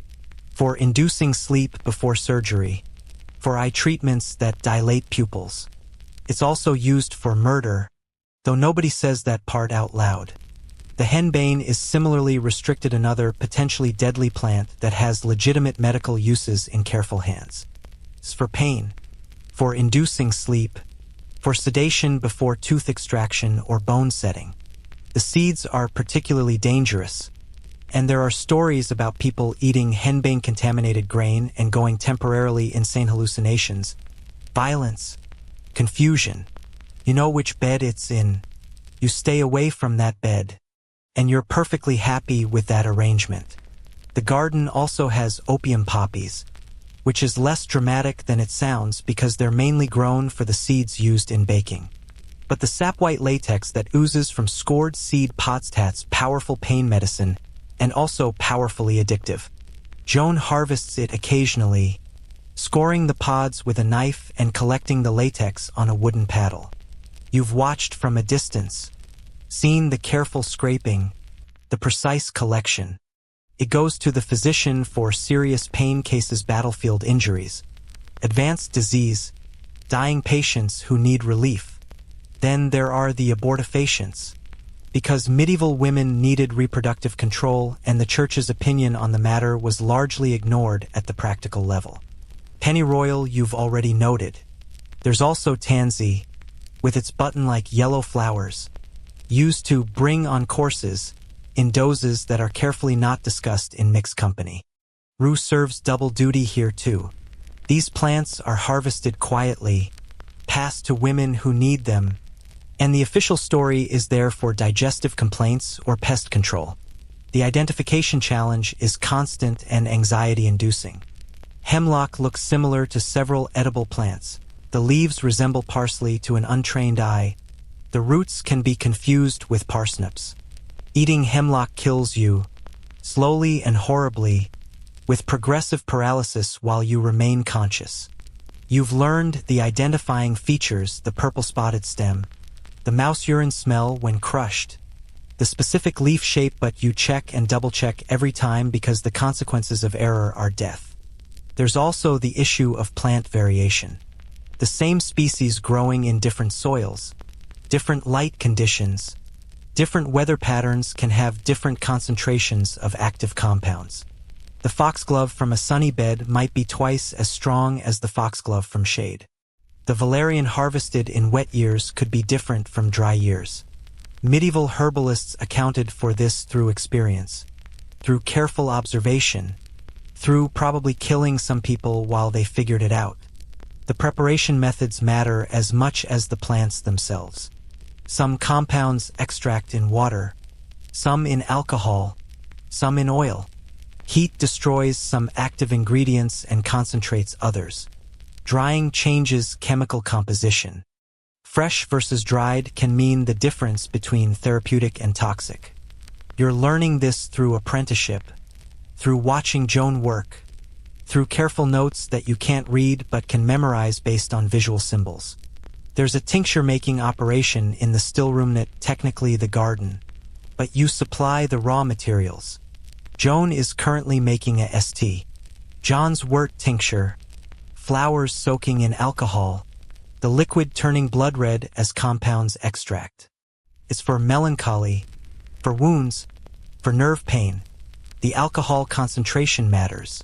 for inducing sleep before surgery, for eye treatments that dilate pupils. It's also used for murder, though nobody says that part out loud. The henbane is similarly restricted, another potentially deadly plant that has legitimate medical uses in careful hands. It's for pain, for inducing sleep, for sedation before tooth extraction or bone setting. The seeds are particularly dangerous, and there are stories about people eating henbane-contaminated grain and going temporarily insane, hallucinations, violence, confusion. You know which bed it's in. You stay away from that bed, and you're perfectly happy with that arrangement. The garden also has opium poppies, which is less dramatic than it sounds because they're mainly grown for the seeds used in baking. But the sap-white latex that oozes from scored seed pods has powerful pain medicine and also powerfully addictive. Joan harvests it occasionally, scoring the pods with a knife and collecting the latex on a wooden paddle. You've watched from a distance, seen the careful scraping, the precise collection. It goes to the physician for serious pain cases, battlefield injuries, advanced disease, dying patients who need relief. Then there are the abortifacients, because medieval women needed reproductive control and the church's opinion on the matter was largely ignored at the practical level. Pennyroyal you've already noted. There's also tansy, with its button-like yellow flowers, used to bring on courses in doses that are carefully not discussed in mixed company. Rue serves double duty here too. These plants are harvested quietly, passed to women who need them, and the official story is there for digestive complaints or pest control. The identification challenge is constant and anxiety-inducing. Hemlock looks similar to several edible plants. The leaves resemble parsley to an untrained eye. The roots can be confused with parsnips. Eating hemlock kills you, slowly and horribly, with progressive paralysis while you remain conscious. You've learned the identifying features: the purple spotted stem, the mouse urine smell when crushed, the specific leaf shape, but you check and double-check every time because the consequences of error are death. There's also the issue of plant variation. The same species growing in different soils, different light conditions, different weather patterns can have different concentrations of active compounds. The foxglove from a sunny bed might be twice as strong as the foxglove from shade. The valerian harvested in wet years could be different from dry years. Medieval herbalists accounted for this through experience, through careful observation, through probably killing some people while they figured it out. The preparation methods matter as much as the plants themselves. Some compounds extract in water, some in alcohol, some in oil. Heat destroys some active ingredients and concentrates others. Drying changes chemical composition. Fresh versus dried can mean the difference between therapeutic and toxic. You're learning this through apprenticeship, through watching Joan work, through careful notes that you can't read but can memorize based on visual symbols. There's a tincture-making operation in the stillroom, technically the garden, but you supply the raw materials. Joan is currently making a St. John's wort tincture, flowers soaking in alcohol, the liquid turning blood red as compounds extract. It's for melancholy, for wounds, for nerve pain. The alcohol concentration matters.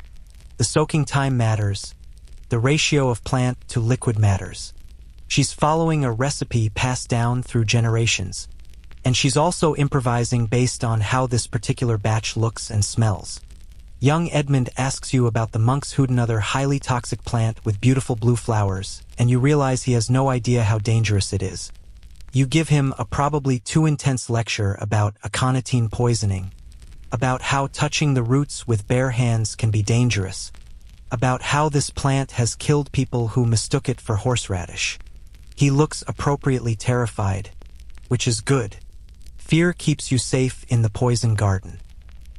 The soaking time matters. The ratio of plant to liquid matters. She's following a recipe passed down through generations, and she's also improvising based on how this particular batch looks and smells. Young Edmund asks you about the monk's hoot, another highly toxic plant with beautiful blue flowers, and you realize he has no idea how dangerous it is. You give him a probably too intense lecture about aconitine poisoning, about how touching the roots with bare hands can be dangerous, about how this plant has killed people who mistook it for horseradish. He looks appropriately terrified, which is good. Fear keeps you safe in the poison garden.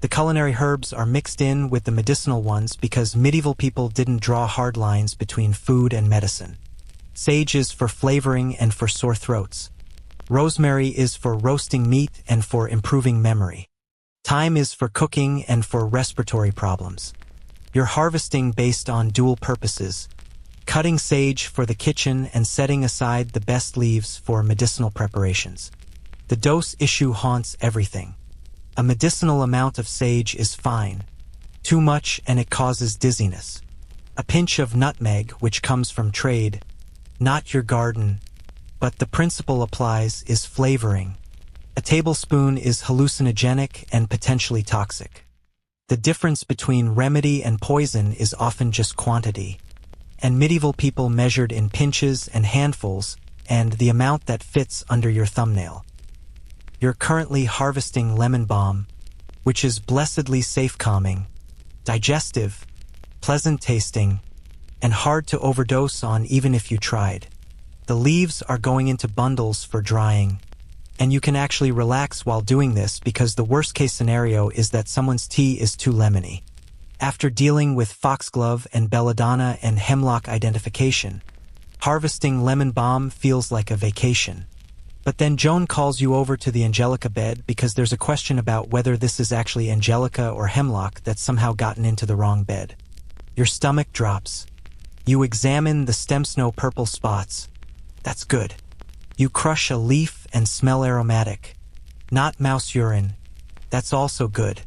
The culinary herbs are mixed in with the medicinal ones because medieval people didn't draw hard lines between food and medicine. Sage is for flavoring and for sore throats. Rosemary is for roasting meat and for improving memory. Thyme is for cooking and for respiratory problems. You're harvesting based on dual purposes, cutting sage for the kitchen and setting aside the best leaves for medicinal preparations. The dose issue haunts everything. A medicinal amount of sage is fine. Too much and it causes dizziness. A pinch of nutmeg, which comes from trade, not your garden, but the principle applies, is flavoring. A tablespoon is hallucinogenic and potentially toxic. The difference between remedy and poison is often just quantity, and medieval people measured in pinches and handfuls and the amount that fits under your thumbnail. You're currently harvesting lemon balm, which is blessedly safe calming, digestive, pleasant tasting, and hard to overdose on even if you tried. The leaves are going into bundles for drying, and you can actually relax while doing this because the worst case scenario is that someone's tea is too lemony. After dealing with foxglove and belladonna and hemlock identification, harvesting lemon balm feels like a vacation. But then Joan calls you over to the angelica bed because there's a question about whether this is actually angelica or hemlock that's somehow gotten into the wrong bed. Your stomach drops. You examine the stem snow purple spots. That's good. You crush a leaf and smell aromatic. Not mouse urine. That's also good.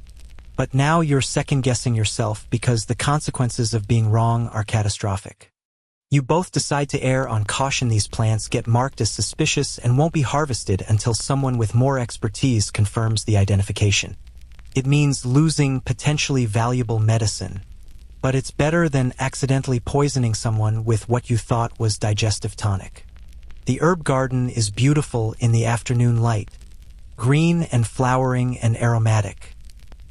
But now you're second-guessing yourself because the consequences of being wrong are catastrophic. You both decide to err on caution. These plants get marked as suspicious and won't be harvested until someone with more expertise confirms the identification. It means losing potentially valuable medicine, but it's better than accidentally poisoning someone with what you thought was digestive tonic. The herb garden is beautiful in the afternoon light, green and flowering and aromatic.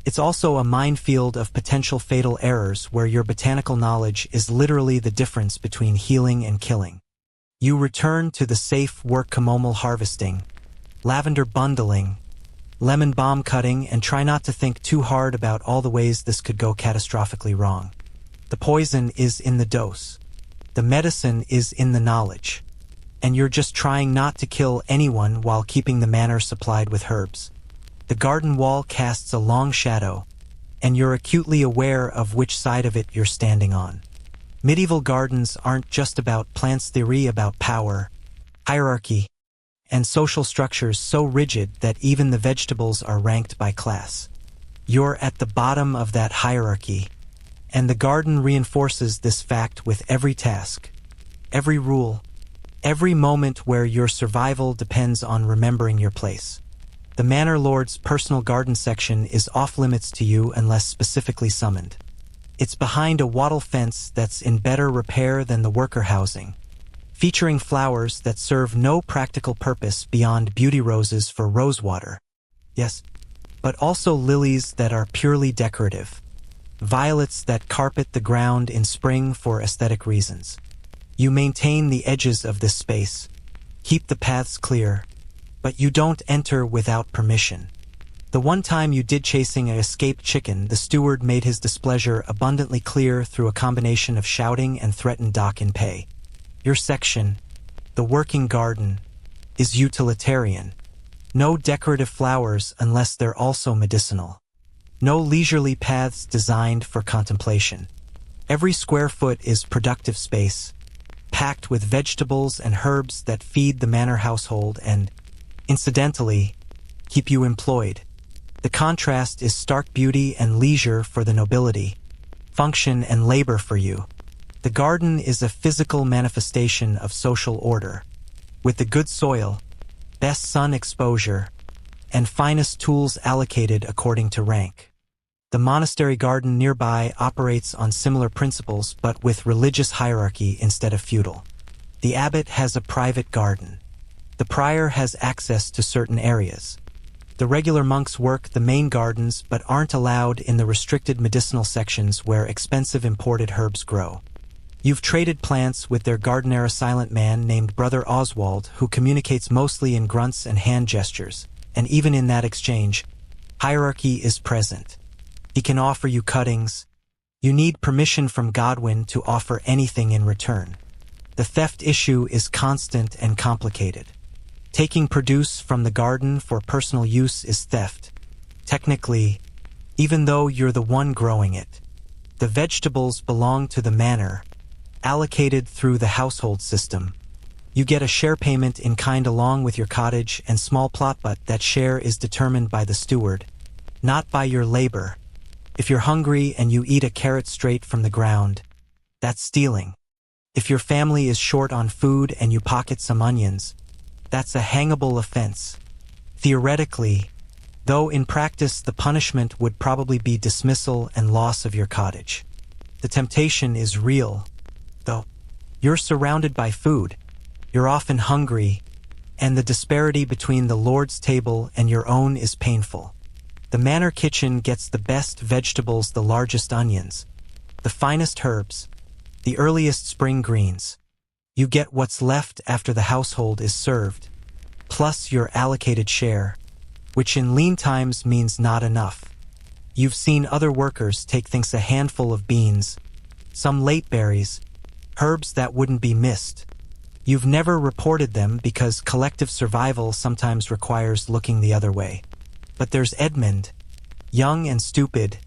It's also a minefield of potential fatal errors where your botanical knowledge is literally the difference between healing and killing. You return to the safe work: chamomile harvesting, lavender bundling, lemon balm cutting, and try not to think too hard about all the ways this could go catastrophically wrong. The poison is in the dose. The medicine is in the knowledge. And you're just trying not to kill anyone while keeping the manor supplied with herbs. The garden wall casts a long shadow, and you're acutely aware of which side of it you're standing on. Medieval gardens aren't just about plants. Theory about power, hierarchy, and social structures so rigid that even the vegetables are ranked by class. You're at the bottom of that hierarchy, and the garden reinforces this fact with every task, every rule, every moment where your survival depends on remembering your place. The manor lord's personal garden section is off-limits to you unless specifically summoned. It's behind a wattle fence that's in better repair than the worker housing, featuring flowers that serve no practical purpose beyond beauty roses for rosewater. Yes, but also lilies that are purely decorative, violets that carpet the ground in spring for aesthetic reasons. You maintain the edges of this space, keep the paths clear, but you don't enter without permission. The one time you did chasing an escaped chicken, the steward made his displeasure abundantly clear through a combination of shouting and threatened dock in pay. Your section, the working garden, is utilitarian. No decorative flowers unless they're also medicinal. No leisurely paths designed for contemplation. Every square foot is productive space, packed with vegetables and herbs that feed the manor household and, incidentally, keep you employed. The contrast is stark: beauty and leisure for the nobility, function and labor for you. The garden is a physical manifestation of social order, with the good soil, best sun exposure, and finest tools allocated according to rank. The monastery garden nearby operates on similar principles but with religious hierarchy instead of feudal. The abbot has a private garden. The prior has access to certain areas. The regular monks work the main gardens but aren't allowed in the restricted medicinal sections where expensive imported herbs grow. You've traded plants with their gardener, a silent man named Brother Oswald, who communicates mostly in grunts and hand gestures, and even in that exchange, hierarchy is present. He can offer you cuttings. You need permission from Godwin to offer anything in return. The theft issue is constant and complicated. Taking produce from the garden for personal use is theft. Technically, even though you're the one growing it, the vegetables belong to the manor, allocated through the household system. You get a share payment in kind along with your cottage and small plot, but that share is determined by the steward, not by your labor. If you're hungry and you eat a carrot straight from the ground, that's stealing. If your family is short on food and you pocket some onions, that's a hangable offense. Theoretically, though in practice the punishment would probably be dismissal and loss of your cottage. The temptation is real, though. You're surrounded by food, you're often hungry, and the disparity between the Lord's table and your own is painful. The manor kitchen gets the best vegetables, the largest onions, the finest herbs, the earliest spring greens. You get what's left after the household is served, plus your allocated share, which in lean times means not enough. You've seen other workers take things, a handful of beans, some late berries, herbs that wouldn't be missed. You've never reported them because collective survival sometimes requires looking the other way. But there's Edmund, young and stupid,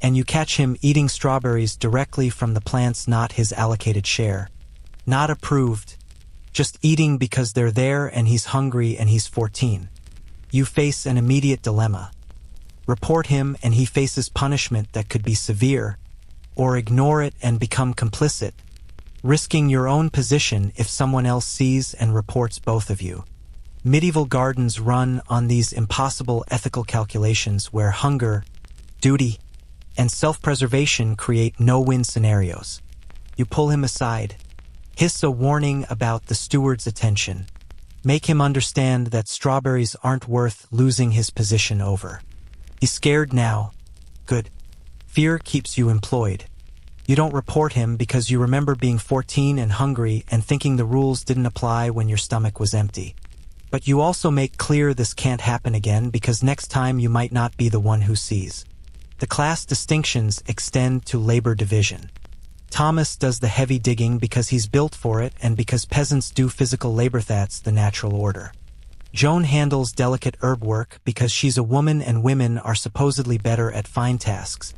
and you catch him eating strawberries directly from the plants, not his allocated share. Not approved, just eating because they're there and he's hungry and he's 14. You face an immediate dilemma. Report him and he faces punishment that could be severe, or ignore it and become complicit, risking your own position if someone else sees and reports both of you. Medieval gardens run on these impossible ethical calculations where hunger, duty, and self-preservation create no-win scenarios. You pull him aside, hiss a warning about the steward's attention, make him understand that strawberries aren't worth losing his position over. He's scared now. Good. Fear keeps you employed. You don't report him because you remember being 14 and hungry and thinking the rules didn't apply when your stomach was empty. But you also make clear this can't happen again because next time you might not be the one who sees. The class distinctions extend to labor division. Thomas does the heavy digging because he's built for it and because peasants do physical labor. That's the natural order. Joan handles delicate herb work because she's a woman and women are supposedly better at fine tasks,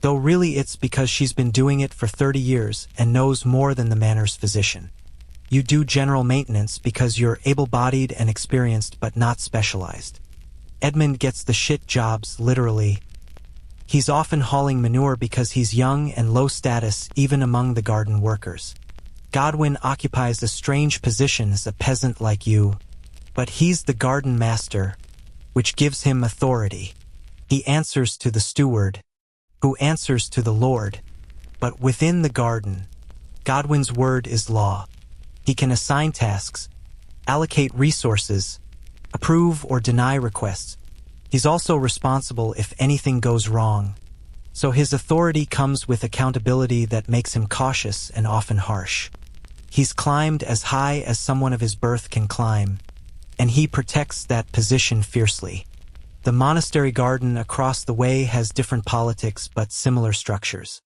though really it's because she's been doing it for 30 years and knows more than the manor's physician. You do general maintenance because you're able-bodied and experienced but not specialized. Edmund gets the shit jobs, literally. He's often hauling manure because he's young and low status even among the garden workers. Godwin occupies a strange position as a peasant like you, but he's the garden master, which gives him authority. He answers to the steward, who answers to the Lord. But within the garden, Godwin's word is law. He can assign tasks, allocate resources, approve or deny requests. He's also responsible if anything goes wrong. So his authority comes with accountability that makes him cautious and often harsh. He's climbed as high as someone of his birth can climb, and he protects that position fiercely. The monastery garden across the way has different politics but similar structures.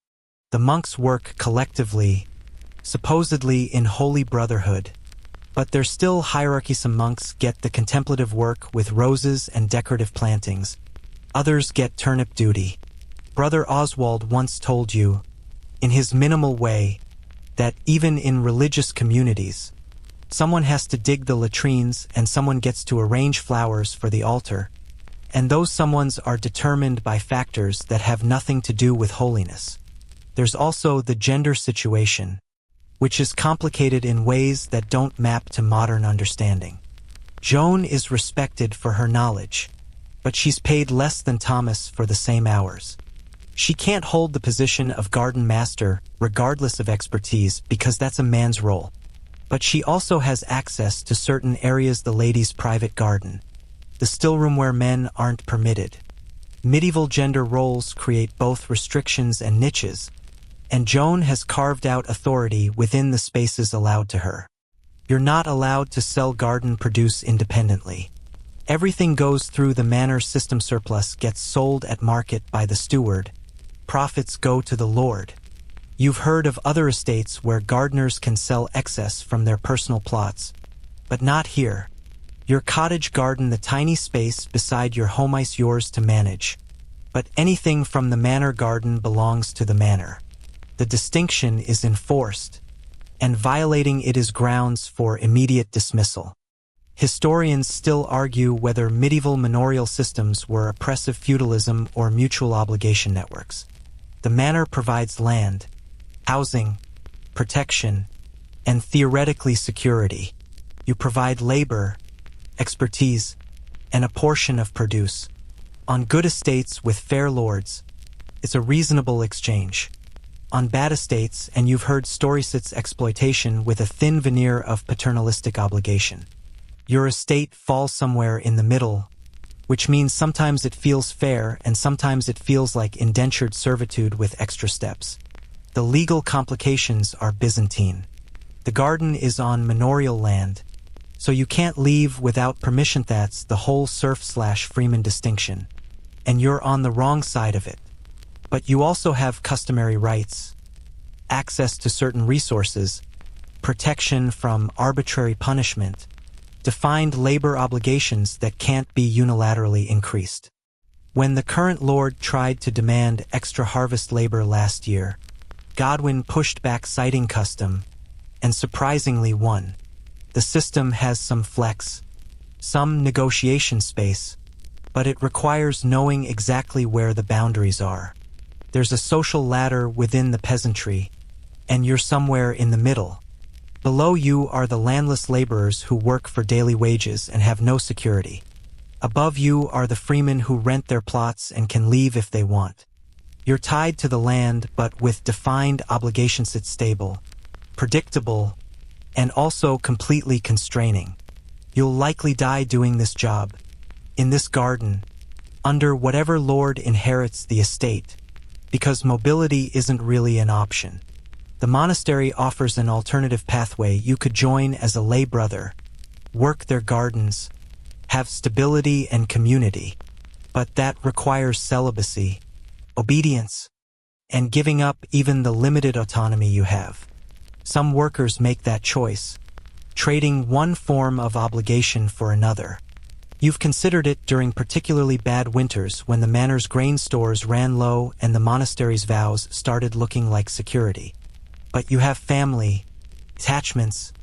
The monks work collectively, supposedly in holy brotherhood, but there's still hierarchy. Some monks get the contemplative work with roses and decorative plantings. Others get turnip duty. Brother Oswald once told you, in his minimal way, that even in religious communities, someone has to dig the latrines and someone gets to arrange flowers for the altar, and those someones are determined by factors that have nothing to do with holiness. There's also the gender situation, which is complicated in ways that don't map to modern understanding. Joan is respected for her knowledge, but she's paid less than Thomas for the same hours. She can't hold the position of garden master regardless of expertise because that's a man's role. But she also has access to certain areas, the ladies' private garden, the stillroom where men aren't permitted. Medieval gender roles create both restrictions and niches, and Joan has carved out authority within the spaces allowed to her. You're not allowed to sell garden produce independently. Everything goes through the manor system. Surplus gets sold at market by the steward. Profits go to the lord. You've heard of other estates where gardeners can sell excess from their personal plots, but not here. Your cottage garden, the tiny space beside your home, is yours to manage. But anything from the manor garden belongs to the manor. The distinction is enforced, and violating it is grounds for immediate dismissal. Historians still argue whether medieval manorial systems were oppressive feudalism or mutual obligation networks. The manor provides land, housing, protection, and theoretically security. You provide labor, expertise, and a portion of produce. On good estates with fair lords, it's a reasonable exchange. On bad estates, and you've heard stories, it's exploitation with a thin veneer of paternalistic obligation. Your estate falls somewhere in the middle, which means sometimes it feels fair and sometimes it feels like indentured servitude with extra steps. The legal complications are Byzantine. The garden is on manorial land, so you can't leave without permission. That's the whole serf/freeman distinction, and you're on the wrong side of it. But you also have customary rights, access to certain resources, protection from arbitrary punishment, defined labor obligations that can't be unilaterally increased. When the current lord tried to demand extra harvest labor last year, Godwin pushed back, citing custom, and surprisingly won. The system has some flex, some negotiation space, but it requires knowing exactly where the boundaries are. There's a social ladder within the peasantry, and you're somewhere in the middle. Below you are the landless laborers who work for daily wages and have no security. Above you are the freemen who rent their plots and can leave if they want. You're tied to the land, but with defined obligations. It's stable, predictable, and also completely constraining. You'll likely die doing this job, in this garden, under whatever lord inherits the estate, because mobility isn't really an option. The monastery offers an alternative pathway. You could join as a lay brother, work their gardens, have stability and community, but that requires celibacy, obedience, and giving up even the limited autonomy you have. Some workers make that choice, trading one form of obligation for another. You've considered it during particularly bad winters when the manor's grain stores ran low and the monastery's vows started looking like security. But you have family, attachments,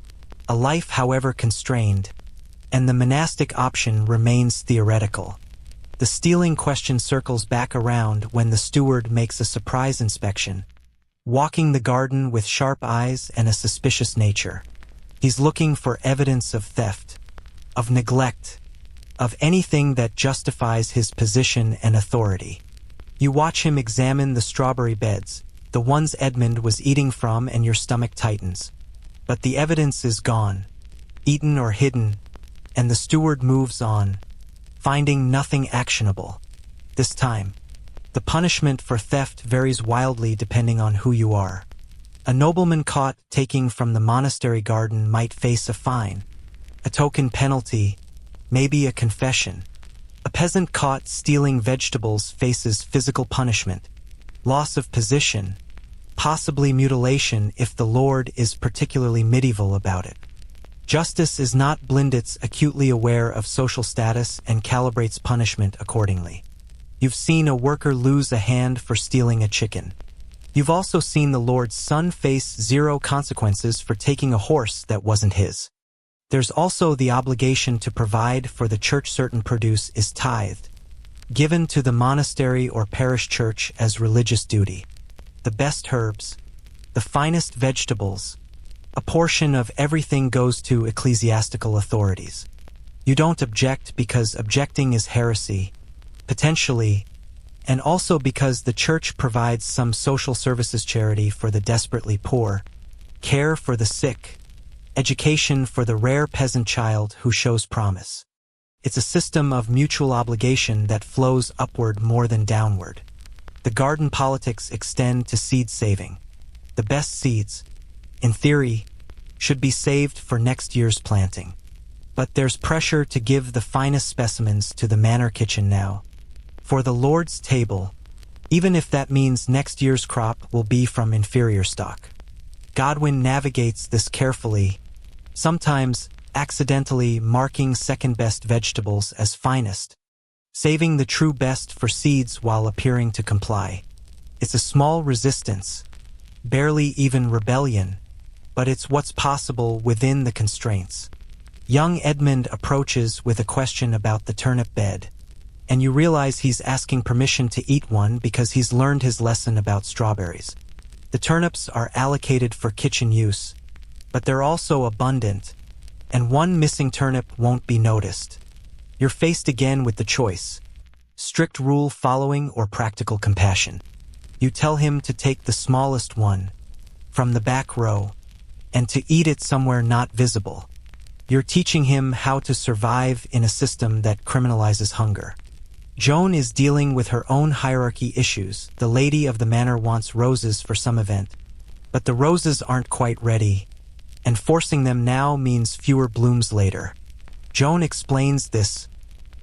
a life however constrained, and the monastic option remains theoretical. The stealing question circles back around when the steward makes a surprise inspection, walking the garden with sharp eyes and a suspicious nature. He's looking for evidence of theft, of neglect, of anything that justifies his position and authority. You watch him examine the strawberry beds, the ones Edmund was eating from, and your stomach tightens. But the evidence is gone, eaten or hidden, and the steward moves on, finding nothing actionable. This time, the punishment for theft varies wildly depending on who you are. A nobleman caught taking from the monastery garden might face a fine, a token penalty, maybe a confession. A peasant caught stealing vegetables faces physical punishment, loss of position, possibly mutilation if the lord is particularly medieval about it. Justice is not blind, it's acutely aware of social status and calibrates punishment accordingly. You've seen a worker lose a hand for stealing a chicken. You've also seen the lord's son face zero consequences for taking a horse that wasn't his. There's also the obligation to provide for the church. Certain produce is tithed, given to the monastery or parish church as religious duty. The best herbs, the finest vegetables, a portion of everything goes to ecclesiastical authorities. You don't object because objecting is heresy, potentially, and also because the church provides some social services, charity for the desperately poor, care for the sick, education for the rare peasant child who shows promise. It's a system of mutual obligation that flows upward more than downward. The garden politics extend to seed saving. The best seeds, in theory, should be saved for next year's planting. But there's pressure to give the finest specimens to the manor kitchen now. For the Lord's table, even if that means next year's crop will be from inferior stock. Godwin navigates this carefully, sometimes accidentally marking second-best vegetables as finest, saving the true best for seeds while appearing to comply. It's a small resistance, barely even rebellion, but it's what's possible within the constraints. Young Edmund approaches with a question about the turnip bed, and you realize he's asking permission to eat one because he's learned his lesson about strawberries. The turnips are allocated for kitchen use, but they're also abundant, and one missing turnip won't be noticed. You're faced again with the choice: strict rule following or practical compassion. You tell him to take the smallest one, from the back row, and to eat it somewhere not visible. You're teaching him how to survive in a system that criminalizes hunger. Joan is dealing with her own hierarchy issues. The lady of the manor wants roses for some event, but the roses aren't quite ready, and forcing them now means fewer blooms later. Joan explains this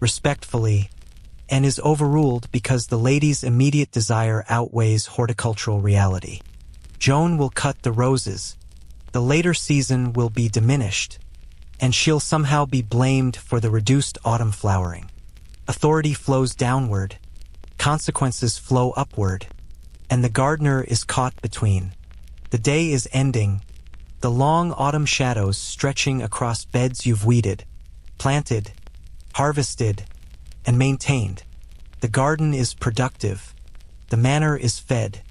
respectfully and is overruled because the lady's immediate desire outweighs horticultural reality. Joan will cut the roses. The later season will be diminished, and she'll somehow be blamed for the reduced autumn flowering. Authority flows downward, consequences flow upward, and the gardener is caught between. The day is ending, the long autumn shadows stretching across beds you've weeded, planted, harvested, and maintained. The garden is productive, the manor is fed,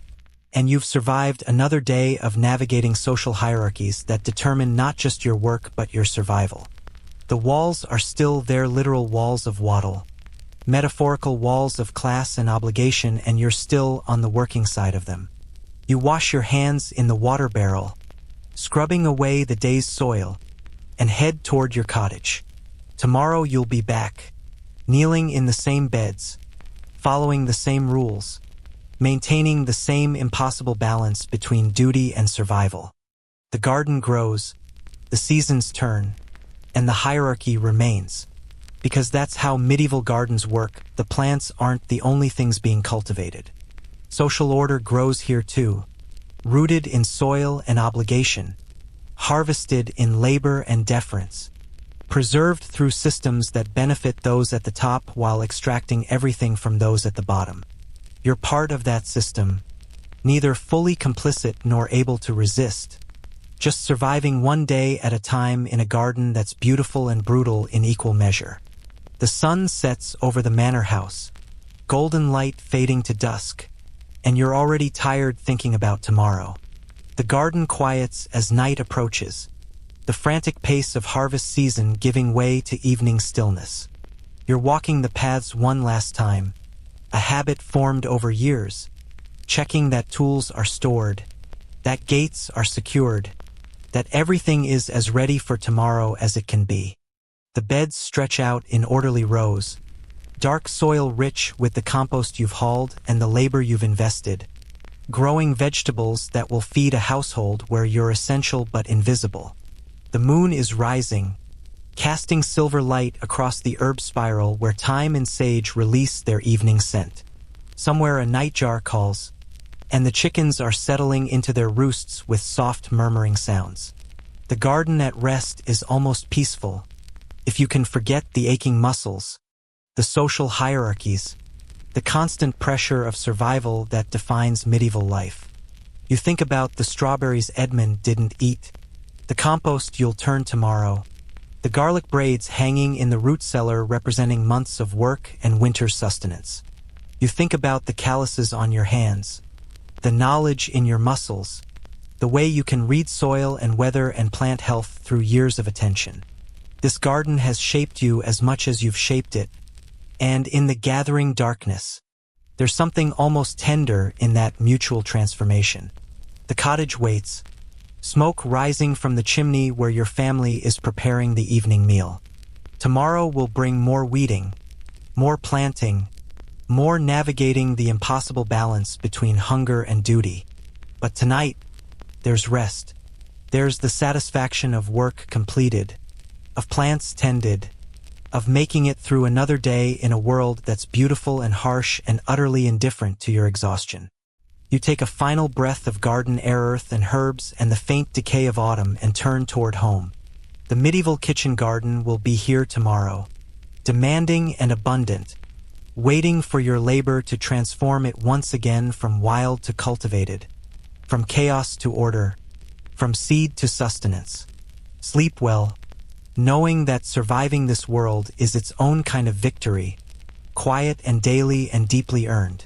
and you've survived another day of navigating social hierarchies that determine not just your work but your survival. The walls are still their literal walls of wattle, metaphorical walls of class and obligation, and you're still on the working side of them. You wash your hands in the water barrel, scrubbing away the day's soil, and head toward your cottage. Tomorrow you'll be back, kneeling in the same beds, following the same rules, maintaining the same impossible balance between duty and survival. The garden grows, the seasons turn, and the hierarchy remains. Because that's how medieval gardens work. The plants aren't the only things being cultivated. Social order grows here too, rooted in soil and obligation, harvested in labor and deference, preserved through systems that benefit those at the top while extracting everything from those at the bottom. You're part of that system, neither fully complicit nor able to resist, just surviving one day at a time in a garden that's beautiful and brutal in equal measure. The sun sets over the manor house, golden light fading to dusk, and you're already tired thinking about tomorrow. The garden quiets as night approaches, the frantic pace of harvest season giving way to evening stillness. You're walking the paths one last time, a habit formed over years, checking that tools are stored, that gates are secured, that everything is as ready for tomorrow as it can be. The beds stretch out in orderly rows, dark soil rich with the compost you've hauled and the labor you've invested, growing vegetables that will feed a household where you're essential but invisible. The moon is rising, casting silver light across the herb spiral where thyme and sage release their evening scent. Somewhere a nightjar calls, and the chickens are settling into their roosts with soft murmuring sounds. The garden at rest is almost peaceful, if you can forget the aching muscles, the social hierarchies, the constant pressure of survival that defines medieval life. You think about the strawberries Edmund didn't eat, the compost you'll turn tomorrow, the garlic braids hanging in the root cellar representing months of work and winter's sustenance. You think about the calluses on your hands, the knowledge in your muscles, the way you can read soil and weather and plant health through years of attention. This garden has shaped you as much as you've shaped it, and in the gathering darkness, there's something almost tender in that mutual transformation. The cottage waits, smoke rising from the chimney where your family is preparing the evening meal. Tomorrow will bring more weeding, more planting, more navigating the impossible balance between hunger and duty. But tonight, there's rest. There's the satisfaction of work completed, of plants tended, of making it through another day in a world that's beautiful and harsh and utterly indifferent to your exhaustion. You take a final breath of garden air, earth and herbs and the faint decay of autumn and turn toward home. The medieval kitchen garden will be here tomorrow, demanding and abundant, waiting for your labor to transform it once again from wild to cultivated, from chaos to order, from seed to sustenance. Sleep well, knowing that surviving this world is its own kind of victory, quiet and daily and deeply earned.